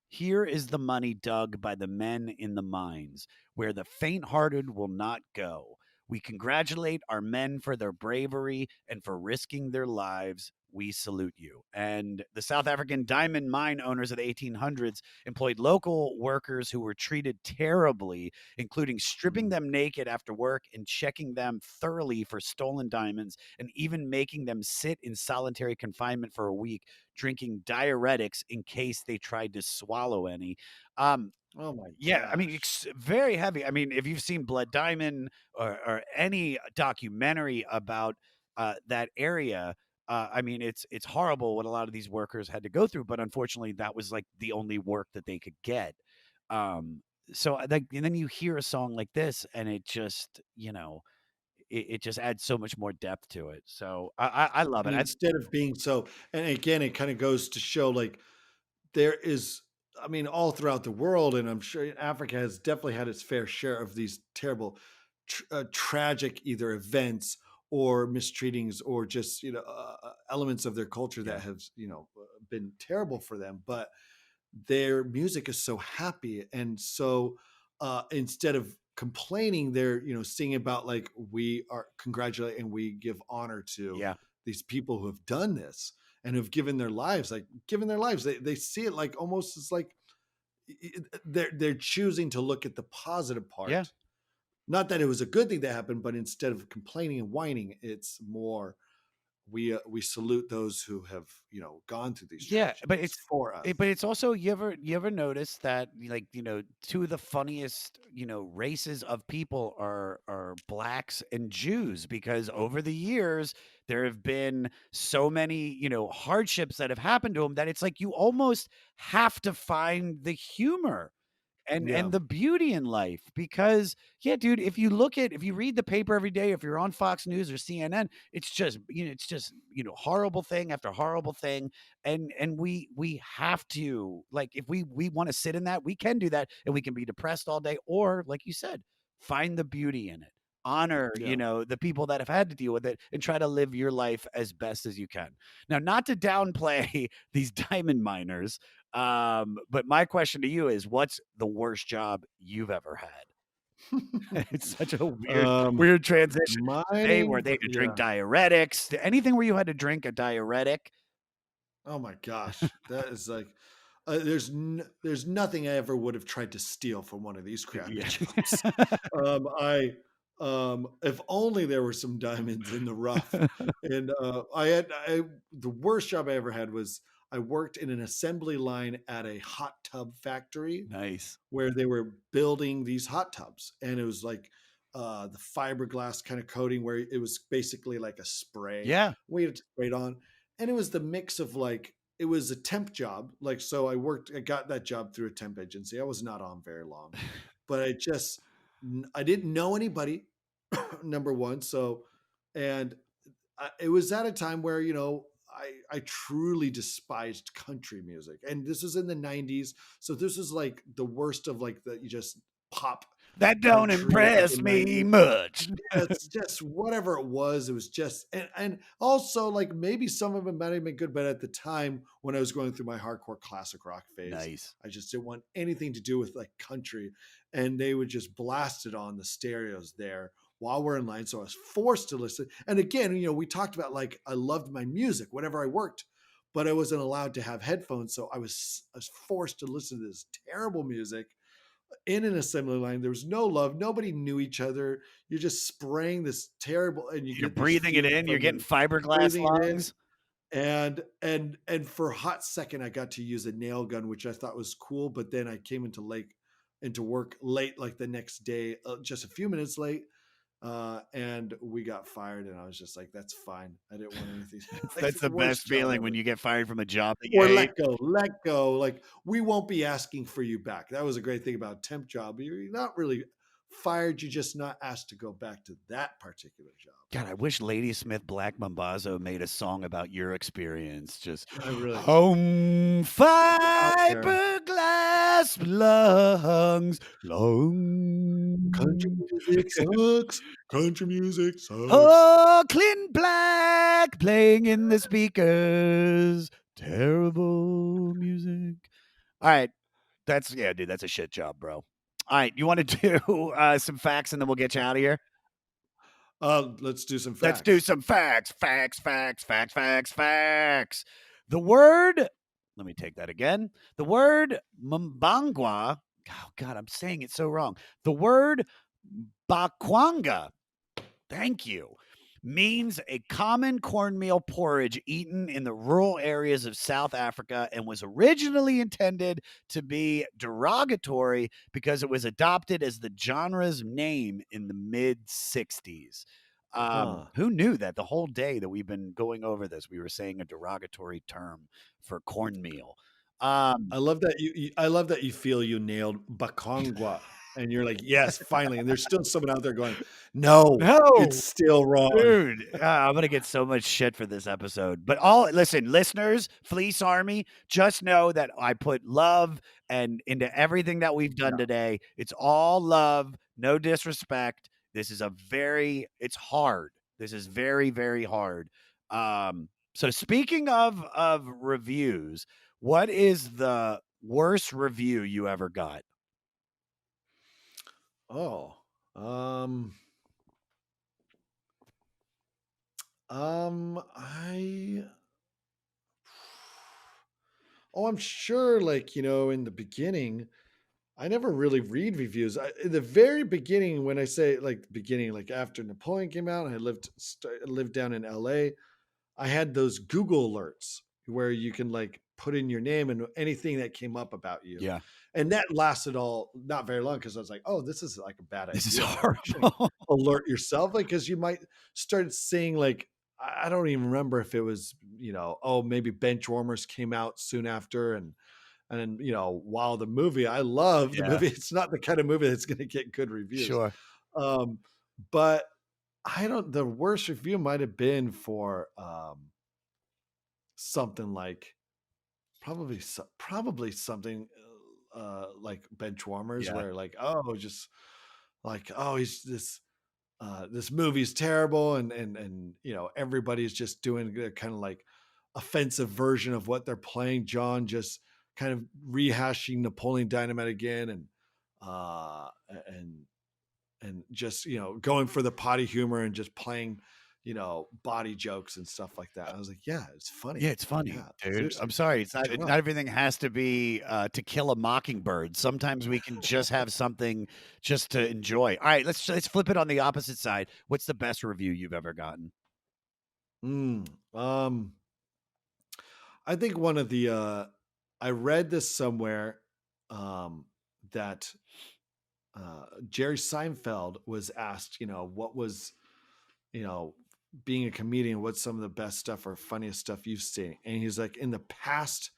Speaker 1: here is the money dug by the men in the mines, where the faint hearted will not go. We congratulate our men for their bravery and for risking their lives. We salute you. And the South African diamond mine owners of the 1800s employed local workers who were treated terribly, including stripping
Speaker 2: Mm.
Speaker 1: them naked after work and checking them thoroughly for stolen diamonds, and even making them sit in solitary confinement for a week, drinking diuretics in case they tried to swallow any. Um,
Speaker 2: Oh my
Speaker 1: yeah, I mean,
Speaker 2: gosh.
Speaker 1: it's very heavy. I mean, if you've seen Blood Diamond, or any documentary about that area, I mean, it's horrible what a lot of these workers had to go through. But unfortunately, that was like the only work that they could get. Um, so like, and then you hear a song like this, and it just, it just adds so much more depth to it. So I love it.
Speaker 2: And instead of being so, and again, it kind of goes to show like there is, I mean, all throughout the world, and I'm sure Africa has definitely had its fair share of these terrible, tragic either events or mistreatings or just, elements of their culture that
Speaker 1: Yeah,
Speaker 2: have, been terrible for them. But their music is so happy, and so instead of complaining, they're, singing about like, we are congratulate and we give honor to
Speaker 1: yeah,
Speaker 2: these people who have done this and who've given their lives, like given their lives. They see it like almost as like they're choosing to look at the positive
Speaker 1: yeah.
Speaker 2: part. Not that it was a good thing that happened, but instead of complaining and whining, it's more, we salute those who have, gone through these
Speaker 1: Yeah, but
Speaker 2: tragedies for us.
Speaker 1: but it's also, you ever notice that, like, 2 of the funniest, races of people are blacks and Jews, because over the years there have been so many, hardships that have happened to them, that it's like you almost have to find the humor
Speaker 2: Yeah.
Speaker 1: and the beauty in life, because yeah, dude, if you read the paper every day, if you're on Fox News or CNN, it's just, horrible thing after horrible thing. And we have to, like, if we want to sit in that, we can do that, and we can be depressed all day, or like you said, find the beauty in it, honor,
Speaker 2: Yeah.
Speaker 1: the people that have had to deal with it, and try to live your life as best as you can. Now, not to downplay these diamond miners, but my question to you is, what's the worst job you've ever had? It's such a weird,
Speaker 2: um
Speaker 1: weird transition. They
Speaker 2: Mining,
Speaker 1: were they to drink
Speaker 2: yeah.
Speaker 1: diuretics, anything where you had to drink a diuretic.
Speaker 2: Oh my gosh, that is like, there's nothing I ever would have tried to steal from one of these crappy
Speaker 1: Yeah.
Speaker 2: jobs. I If only there were some diamonds in the rough. And I the worst job I ever had was I worked in an assembly line at a hot tub factory
Speaker 1: Nice.
Speaker 2: where they were building these hot tubs, and it was like the fiberglass kind of coating where it was basically like a spray.
Speaker 1: Yeah.
Speaker 2: We had to spray it on, and it was the mix of like it was a temp job. Like so, I got that job through a temp agency. I was not on very long, but I didn't know anybody. Number one, so and it was at a time where I truly despised country music, and this was in the '90s, so this was like the worst of like the you just pop
Speaker 1: That don't
Speaker 2: country of
Speaker 1: impress
Speaker 2: the
Speaker 1: me
Speaker 2: 90s.
Speaker 1: much.
Speaker 2: It's just whatever it was. It was just, and also like maybe some of them might have been good, but at the time when I was going through my hardcore classic rock phase,
Speaker 1: Nice.
Speaker 2: I just didn't want anything to do with like country, and they would just blast it on the stereos there while we're in line. So I was forced to listen. And again, we talked about like I loved my music whenever I worked, but I wasn't allowed to have headphones, so I was forced to listen to this terrible music in an assembly line. There was no love. Nobody knew each other. You're just spraying this terrible, and you
Speaker 1: You're
Speaker 2: get these
Speaker 1: breathing it
Speaker 2: fumes
Speaker 1: in. You're
Speaker 2: from
Speaker 1: getting
Speaker 2: the
Speaker 1: fiberglass
Speaker 2: breathing it in.
Speaker 1: lungs.
Speaker 2: And for a hot second, I got to use a nail gun, which I thought was cool. But then I came into work late, like the next day, just a few minutes late, and we got fired. And I was just like, "That's fine. I didn't want anything." Like
Speaker 1: That's the
Speaker 2: worst
Speaker 1: best
Speaker 2: job
Speaker 1: feeling
Speaker 2: ever.
Speaker 1: when you get fired from a job that you
Speaker 2: Or
Speaker 1: hate.
Speaker 2: let go. Like we won't be asking for you back. That was a great thing about a temp job. You're not really fired. You're just not asked to go back to that particular job.
Speaker 1: God, I wish Ladysmith Black Mambazo made a song about your experience. Just
Speaker 2: I really
Speaker 1: home
Speaker 2: out there.
Speaker 1: fiberglass lungs,
Speaker 2: Country
Speaker 1: lungs.
Speaker 2: music sucks. Country music sucks.
Speaker 1: Oh, Clint Black playing in the speakers. Terrible music. All right. Dude, that's a shit job, bro. All right. You want to do some facts and then we'll get you out of here?
Speaker 2: Let's do some
Speaker 1: Let's do
Speaker 2: facts.
Speaker 1: some facts. Facts, facts, facts, facts, facts. The word, let me take that again. The word Mbangwa, oh God, I'm saying it so wrong. The word Bakwanga, thank you, means a common cornmeal porridge eaten in the rural areas of South Africa and was originally intended to be derogatory because it was adopted as the genre's name in the mid 60s.
Speaker 2: Huh.
Speaker 1: Who knew that the whole day that we've been going over this, we were saying a derogatory term for cornmeal? Um,
Speaker 2: I love that I love that you feel you nailed Bakongwa, and you're like, yes, finally. And there's still someone out there going, no, it's
Speaker 1: no,
Speaker 2: still wrong.
Speaker 1: dude, I'm gonna get so much shit for this episode. But listen, listeners, Fleece Army, just know that I put love and into everything that we've done
Speaker 2: Yeah.
Speaker 1: today. It's all love, no disrespect. It's hard. This is very, very hard. So speaking of reviews, what is the worst review you ever got?
Speaker 2: Oh. I I'm sure, like, in the beginning, I never really read reviews. In the very beginning, when I say like the beginning, like after Napoleon came out, and I lived down in LA, I had those Google alerts where you can like put in your name and anything that came up about you.
Speaker 1: Yeah,
Speaker 2: And that lasted all not very long because I was like, oh, this is like a bad
Speaker 1: this is
Speaker 2: idea. Like you shouldn't
Speaker 1: horrible.
Speaker 2: alert yourself, like because you might start seeing like I don't even remember if it was, oh, maybe bench warmers came out soon after, and then, while the movie, I love the
Speaker 1: Yeah,
Speaker 2: movie. It's not the kind of movie that's going to get good reviews.
Speaker 1: sure.
Speaker 2: Um, but the worst review might have been for something like probably something like bench warmers
Speaker 1: Yeah.
Speaker 2: where like, oh, just like, oh, he's this movie's terrible, and everybody's just doing a kind of like offensive version of what they're playing. John just kind of rehashing Napoleon Dynamite again, uh and just going for the potty humor and just playing body jokes and stuff like that. I was like, yeah, it's
Speaker 1: Yeah,
Speaker 2: funny.
Speaker 1: it's funny,
Speaker 2: Yeah,
Speaker 1: dude.
Speaker 2: seriously,
Speaker 1: I'm sorry.
Speaker 2: shut up.
Speaker 1: Not everything has to be To Kill a Mockingbird. Sometimes we can just have something just to enjoy. All right, let's flip it on the opposite side. What's the best review you've ever gotten?
Speaker 2: Mm, um I think one of the I read this somewhere that Jerry Seinfeld was asked, what was, you know, being a comedian, what's some of the best stuff or funniest stuff you've seen? And he's like, in the past,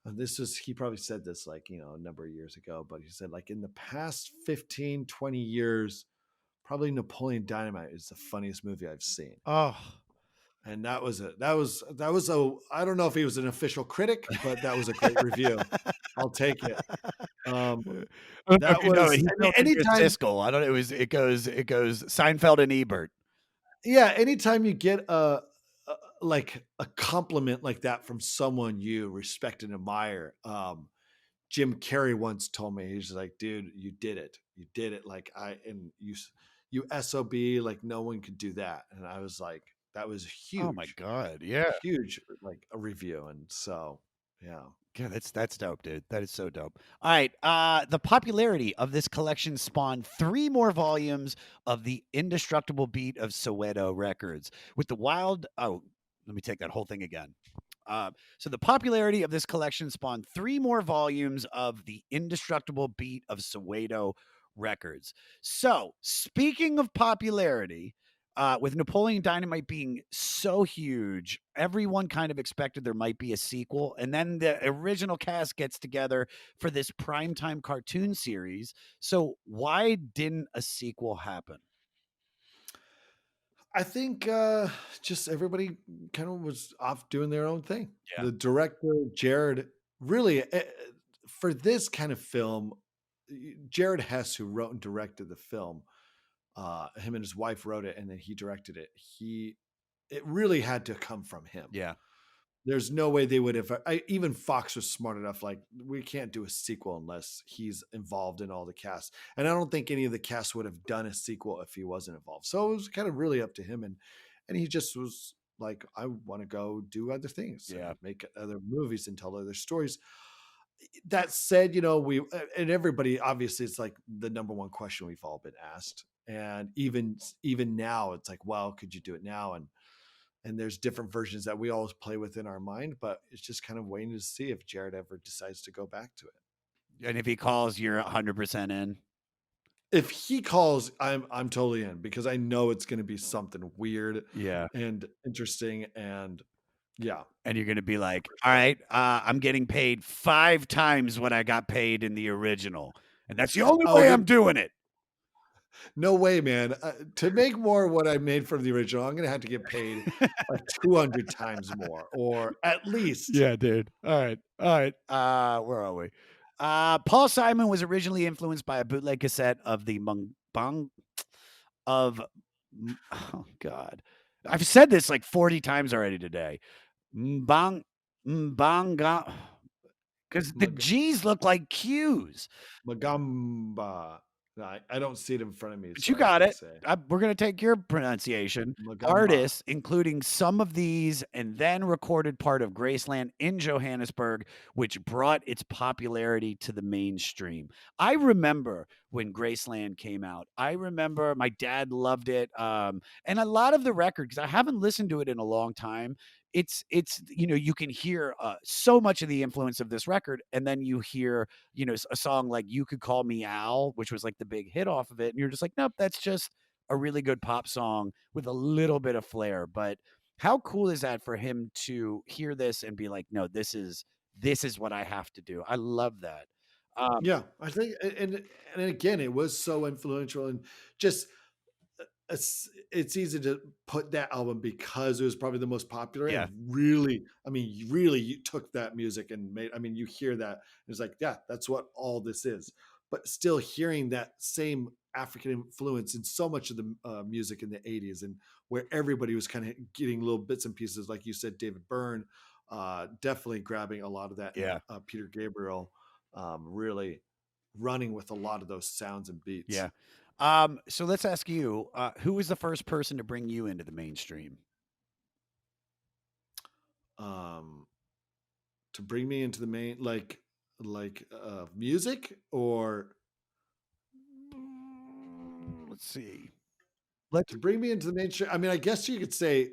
Speaker 2: this was, he probably said this like, a number of years ago, but he said, like, in the past 15, 20 years, probably Napoleon Dynamite is the funniest movie I've seen.
Speaker 1: Oh.
Speaker 2: And that was a I don't know if he was an official critic, but that was a great review. I'll take it. Um,
Speaker 1: I don't know if
Speaker 2: that
Speaker 1: you know it.
Speaker 2: was
Speaker 1: He
Speaker 2: any
Speaker 1: fell into a
Speaker 2: anytime
Speaker 1: Siskel. I don't know. It goes Seinfeld and Ebert.
Speaker 2: yeah, anytime you get like a compliment like that from someone you respect and admire. Jim Carrey once told me, he's like, dude, you did it. You did it. Like you SOB, like no one could do that. And I was like, that was
Speaker 1: Oh my
Speaker 2: huge,
Speaker 1: god. Yeah.
Speaker 2: huge, like a review. And so, yeah.
Speaker 1: Yeah, that's dope, dude. That is so dope. All right. The popularity of this collection spawned 3 more volumes of the Indestructible Beat of Soweto records. With the wild let me take that whole thing again. So the popularity of this collection spawned 3 more volumes of the Indestructible Beat of Soweto records. So, speaking of popularity, with Napoleon Dynamite being so huge, everyone kind of expected there might be a sequel. And then the original cast gets together for this primetime cartoon series. So, why didn't a sequel happen?
Speaker 2: I think just everybody kind of was off doing their own thing.
Speaker 1: Yeah.
Speaker 2: The director, Jared, really, for this kind of film, Jared Hess, who wrote and directed the film, him and his wife wrote it and then he directed it. It really had to come from him.
Speaker 1: Yeah.
Speaker 2: There's no way they would have. Even Fox was smart enough. Like, we can't do a sequel unless he's involved in all the cast. And I don't think any of the cast would have done a sequel if he wasn't involved. So it was kind of really up to him. And he just was like, I want to go do other things
Speaker 1: Yeah.
Speaker 2: and make other movies and tell other stories. That said, and everybody, obviously, it's like the number one question we've all been asked. And even now, it's like, well, could you do it now? And there's different versions that we always play with in our mind, but it's just kind of waiting to see if Jared ever decides to go back to it.
Speaker 1: And if he calls, you're 100% in.
Speaker 2: If he calls, I'm totally in, because I know it's going to be something weird
Speaker 1: Yeah.
Speaker 2: and interesting, and yeah.
Speaker 1: And you're going to be like, all right, I'm getting paid 5 times what I got paid in the original. And that's the only
Speaker 2: Oh,
Speaker 1: way I'm doing it.
Speaker 2: no way, man. To make more what I made from the original, I'm going to have to get paid like 200 times more, or at least.
Speaker 1: Yeah, dude. All right. All right. Where are we? Paul Simon was originally influenced by a bootleg cassette of the Mukbang of oh god. I've said this like 40 times already today. Mbang Mbanga because the
Speaker 2: Mag-
Speaker 1: G's look like Q's.
Speaker 2: Magamba. No, I don't see it in front of me,
Speaker 1: But
Speaker 2: so
Speaker 1: you
Speaker 2: I
Speaker 1: got
Speaker 2: can't
Speaker 1: it.
Speaker 2: say.
Speaker 1: We're going to take your pronunciation.
Speaker 2: Magamba.
Speaker 1: Artists, including some of these, and then recorded part of Graceland in Johannesburg, which brought its popularity to the mainstream. I remember when Graceland came out. I remember my dad loved it. And a lot of the record, because I haven't listened to it in a long time, it's you can hear so much of the influence of this record, and then you hear a song like You Could Call Me Al, which was like the big hit off of it. And you're just like, nope, that's just a really good pop song with a little bit of flair. But how cool is that for him to hear this and be like, no, this is what I have to do. I love that.
Speaker 2: Yeah, I think, and again, it was so influential, and just it's easy to put that album because it was probably the most popular,
Speaker 1: Yeah.
Speaker 2: and really, I mean, you took that music and made. I mean, you hear that, it's like, yeah, that's what all this is. But still, hearing that same African influence in so much of the music in the '80s, and where everybody was kind of getting little bits and pieces, like you said, David Byrne, definitely grabbing a lot of that, and
Speaker 1: Yeah.
Speaker 2: Peter Gabriel, really running with a lot of those sounds and beats.
Speaker 1: Yeah. So let's ask you, who was the first person to bring you into the mainstream?
Speaker 2: Um, to bring me into the main, music, or
Speaker 1: Let's see. Let's
Speaker 2: to bring me into the mainstream. I mean, I guess you could say,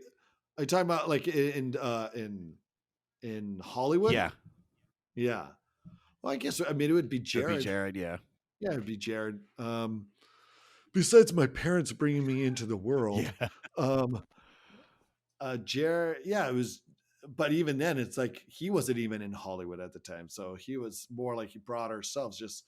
Speaker 2: are you talking about like in in Hollywood.
Speaker 1: Yeah.
Speaker 2: Yeah. Well, I guess I mean it would be
Speaker 1: It'd be
Speaker 2: Jared.
Speaker 1: Jared. Yeah.
Speaker 2: Yeah, it'd be Jared. Besides my parents bringing me into the world,
Speaker 1: Yeah.
Speaker 2: um, Jared. Yeah, it was. But even then, it's like he wasn't even in Hollywood at the time, so he was more like he brought ourselves. Just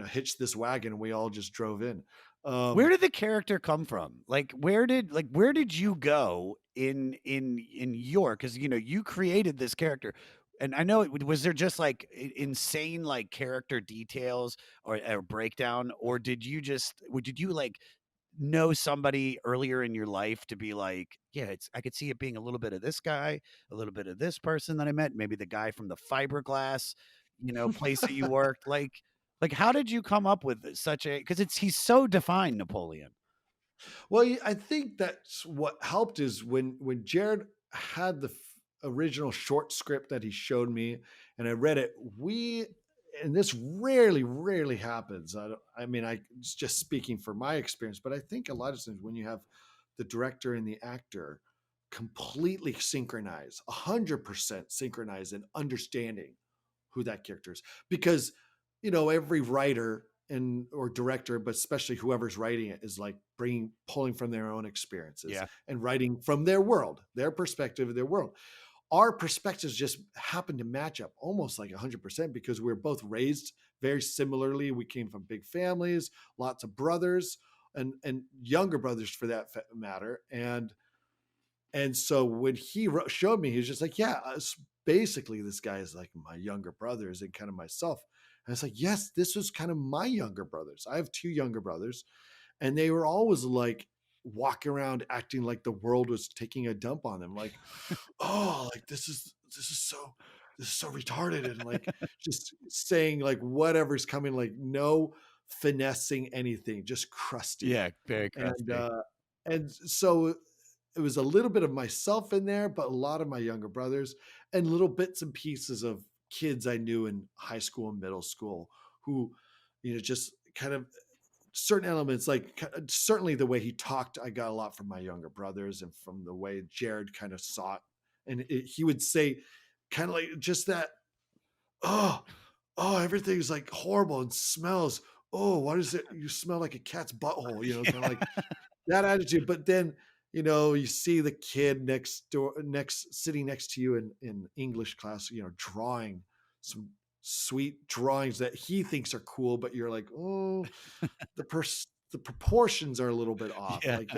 Speaker 2: hitched this wagon, and we all just drove in.
Speaker 1: Where
Speaker 2: Um,
Speaker 1: did the character come from? Where did you go in your, because you created this character, and I know was there just like insane like character details or breakdown, or did you like know somebody earlier in your life to be like, yeah, I could see it being a little bit of this guy, a little bit of this person that I met, maybe the guy from the fiberglass, place that you worked. Like, how did you come up with such a? Because he's so defined, Napoleon.
Speaker 2: Well, I think that's what helped is when Jared had the original short script that he showed me, and I read it. And this rarely happens. I mean, it's just speaking for my experience, but I think a lot of times when you have the director and the actor completely synchronize, 100% synchronize and understanding who that character is, because every writer and or director, but especially whoever's writing it, is like pulling from their own experiences
Speaker 1: Yeah,
Speaker 2: and writing from their world, their perspective, their world. Our perspectives just happen to match up almost like 100% because we're both raised very similarly. We came from big families, lots of brothers and younger brothers for that matter. And so when he showed me, he was just like, yeah, basically this guy is like my younger brothers and kind of myself. And it's like, yes, this was kind of my younger brothers. I have two younger brothers, and they were always like walking around acting like the world was taking a dump on them. Like, oh, like this is so retarded, and like just saying like whatever's coming, like no finessing anything, just crusty.
Speaker 1: yeah, very
Speaker 2: And
Speaker 1: crusty.
Speaker 2: so it was a little bit of myself in there, but a lot of my younger brothers and little bits and pieces of kids I knew in high school and middle school who, just kind of certain elements, like certainly the way he talked, I got a lot from my younger brothers and from the way Jared kind of saw it. And he would say, kind of like just that, oh, oh, everything's like horrible and smells. Oh, what is it? You smell like a cat's butthole, kind of like that attitude. But then, you see the kid sitting next to you in English class, drawing some sweet drawings that he thinks are cool, but you're like, oh, the proportions are a little bit off.
Speaker 1: Yeah,
Speaker 2: Like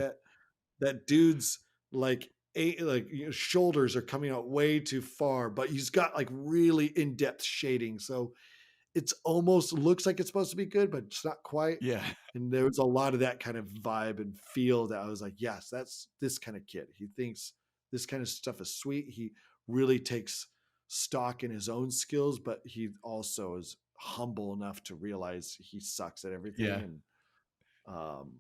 Speaker 2: that dude's like shoulders are coming out way too far, but he's got like really in-depth shading. So it's almost looks like it's supposed to be good, but it's not quite.
Speaker 1: yeah,
Speaker 2: And there was a lot of that kind of vibe and feel that I was like, yes, that's this kind of kid. He thinks this kind of stuff is sweet. He really takes stock in his own skills, but he also is humble enough to realize he sucks at everything.
Speaker 1: yeah.
Speaker 2: And um,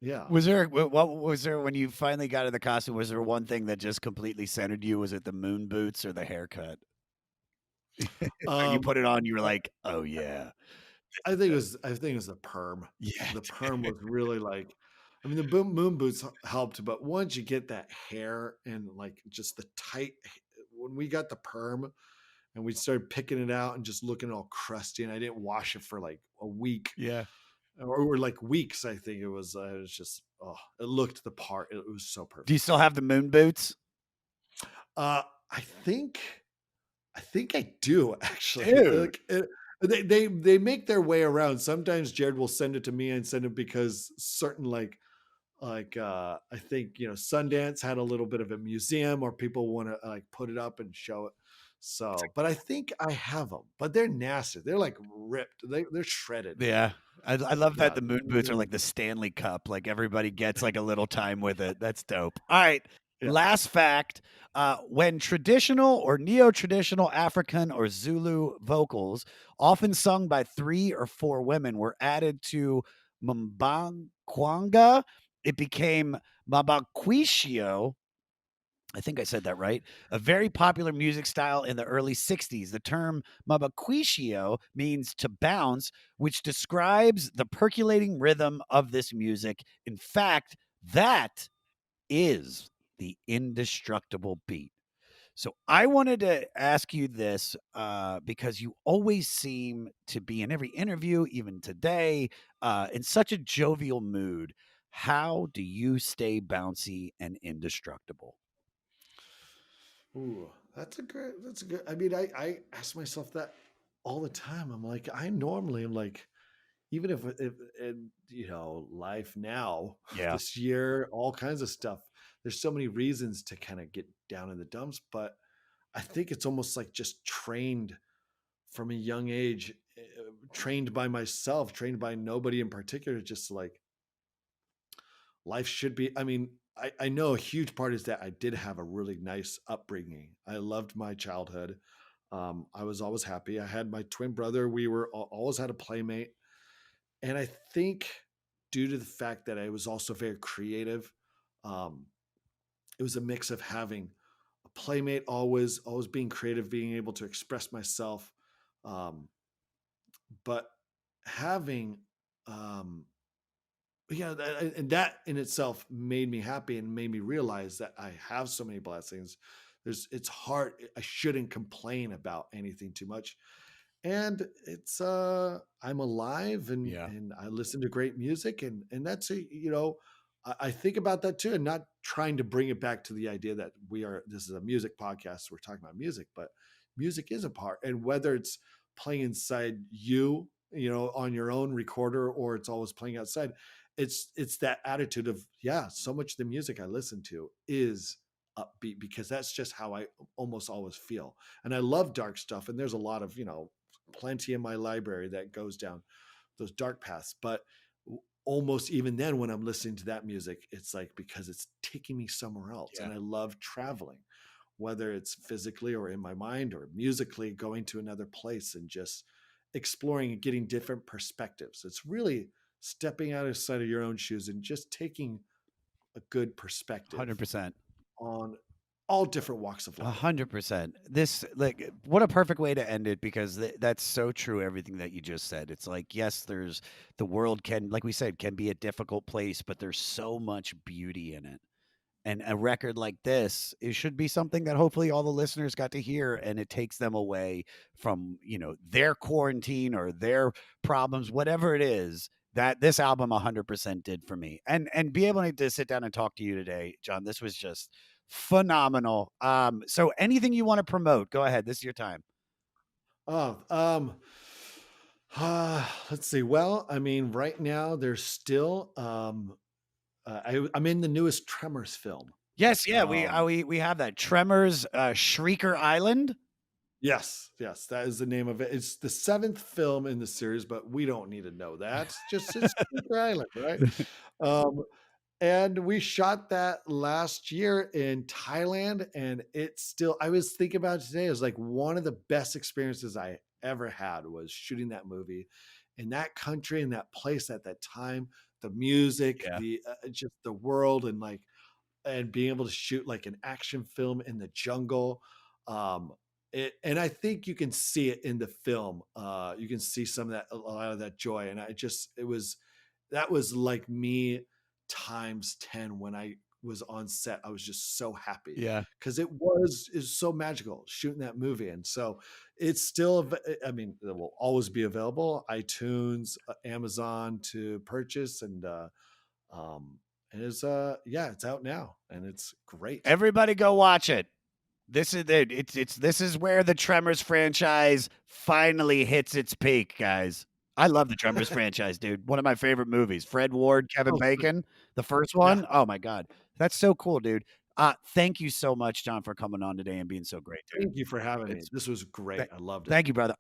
Speaker 2: yeah.
Speaker 1: What was there when you finally got in the costume? Was there one thing that just completely centered you? Was it the moon boots or the haircut? When you
Speaker 2: Um,
Speaker 1: put it on, you were like, "Oh yeah,
Speaker 2: I think it was the perm.
Speaker 1: yeah,
Speaker 2: The perm was really like, I mean, the moon boots helped, but once you get that hair and like just the tight, when we got the perm and we started picking it out and just looking all crusty, and I didn't wash it for like a week
Speaker 1: yeah."
Speaker 2: or like weeks. I think it was. It was just, oh, it looked the part. It was so
Speaker 1: Do you
Speaker 2: perfect.
Speaker 1: still have the moon boots?
Speaker 2: Uh, I think I think I do actually.
Speaker 1: Dude.
Speaker 2: Like they make their way around. Sometimes Jared will send it to me and send it because certain I think Sundance had a little bit of a museum or people want to like put it up and show it. So, but I think I have them, but they're nasty. They're like ripped. They're shredded.
Speaker 1: Yeah. I love that
Speaker 2: Yeah,
Speaker 1: the moon boots are
Speaker 2: they're-
Speaker 1: like the Stanley Cup, like, everybody gets, like, a little time with it. That's dope. Alright,
Speaker 2: yeah.
Speaker 1: last fact, when traditional or neo-traditional African or Zulu vocals, often sung by 3 or 4 women, were added to Mbangkwanga, it became Mabakwishio. I think I said that right. A very popular music style in the early 60s. The term mabaquishio means to bounce, which describes the percolating rhythm of this music. In fact, that is the indestructible beat. So I wanted to ask you this because you always seem to be in every interview, even today, in such a jovial mood. How do you stay bouncy and indestructible?
Speaker 2: Ooh, that's a good. I mean, I ask myself that all the time. I'm like, I normally am like, even if in life now,
Speaker 1: Yeah.
Speaker 2: this year, all kinds of stuff. There's so many reasons to kind of get down in the dumps, but I think it's almost like just trained from a young age, trained by myself, trained by nobody in particular. Just like life should be. I mean, I know a huge part is that I did have a really nice upbringing. I loved my childhood. I was always happy. I had my twin brother. We were always had a playmate, and I think due to the fact that I was also very creative, um, it was a mix of having a playmate, always being creative, being able to express myself, um, but having um, and that in itself made me happy and made me realize that I have so many blessings. It's hard. I shouldn't complain about anything too much. And I'm alive
Speaker 1: Yeah.
Speaker 2: and I listen to great music and that's I think about that too, and not trying to bring it back to the idea that this is a music podcast, we're talking about music, but music is a part, and whether it's playing inside you, on your own recorder, or it's always playing outside, it's that attitude of, yeah, so much of the music I listen to is upbeat because that's just how I almost always feel. And I love dark stuff, and there's a lot of, plenty in my library that goes down those dark paths. But almost even then, when I'm listening to that music, it's like because it's taking me somewhere else.
Speaker 1: Yeah.
Speaker 2: And I love traveling, whether it's physically or in my mind or musically, going to another place and just exploring and getting different perspectives. It's really stepping outside of your own shoes and just taking a good perspective
Speaker 1: 100%.
Speaker 2: on all different walks of life.
Speaker 1: 100%. This, like, what a perfect way to end it because that's so true. Everything that you just said. It's like, yes, the world can, like we said, can be a difficult place, but there's so much beauty in it. And a record like this, it should be something that hopefully all the listeners got to hear and it takes them away from, their quarantine or their problems, whatever it is. That this album 100% did for me. And be able to sit down and talk to you today, John, this was just phenomenal. So anything you want to promote, go ahead. This is your time.
Speaker 2: Oh, let's see. Well, I mean, right now there's still I'm in the newest Tremors film.
Speaker 1: Yes, yeah,
Speaker 2: Um,
Speaker 1: we have that Tremors, Shrieker Island.
Speaker 2: yes, that is the name of it. It's the seventh film in the series, but we don't need to know that. It's Sneaker Island, right? Um, and we shot that last year in Thailand, and it's still. I was thinking about it today. It was like one of the best experiences I ever had was shooting that movie in that country, in that place at that time. The music,
Speaker 1: Yeah.
Speaker 2: the just the world, and like and being able to shoot like an action film in the jungle. Um, and I think you can see it in the film. You can see some of that, a lot of that joy. And that was like me times 10 when I was on set. I was just so happy
Speaker 1: Yeah.
Speaker 2: because is so magical shooting that movie. And so it's still, I mean, it will always be available, iTunes, Amazon to purchase. Um, and it's out now and it's great.
Speaker 1: Everybody go watch it. This is it. This is where the Tremors franchise finally hits its peak, guys. I love the Tremors franchise, dude. One of my favorite movies. Fred Ward, Kevin
Speaker 2: Oh,
Speaker 1: Bacon, the first
Speaker 2: yeah.
Speaker 1: one. Oh my god. That's so cool, dude. Thank you so much, John, for coming on today and being so great, dude.
Speaker 2: Thank you for having me.
Speaker 1: It's
Speaker 2: This was
Speaker 1: th-
Speaker 2: great. I loved it.
Speaker 1: thank you, brother.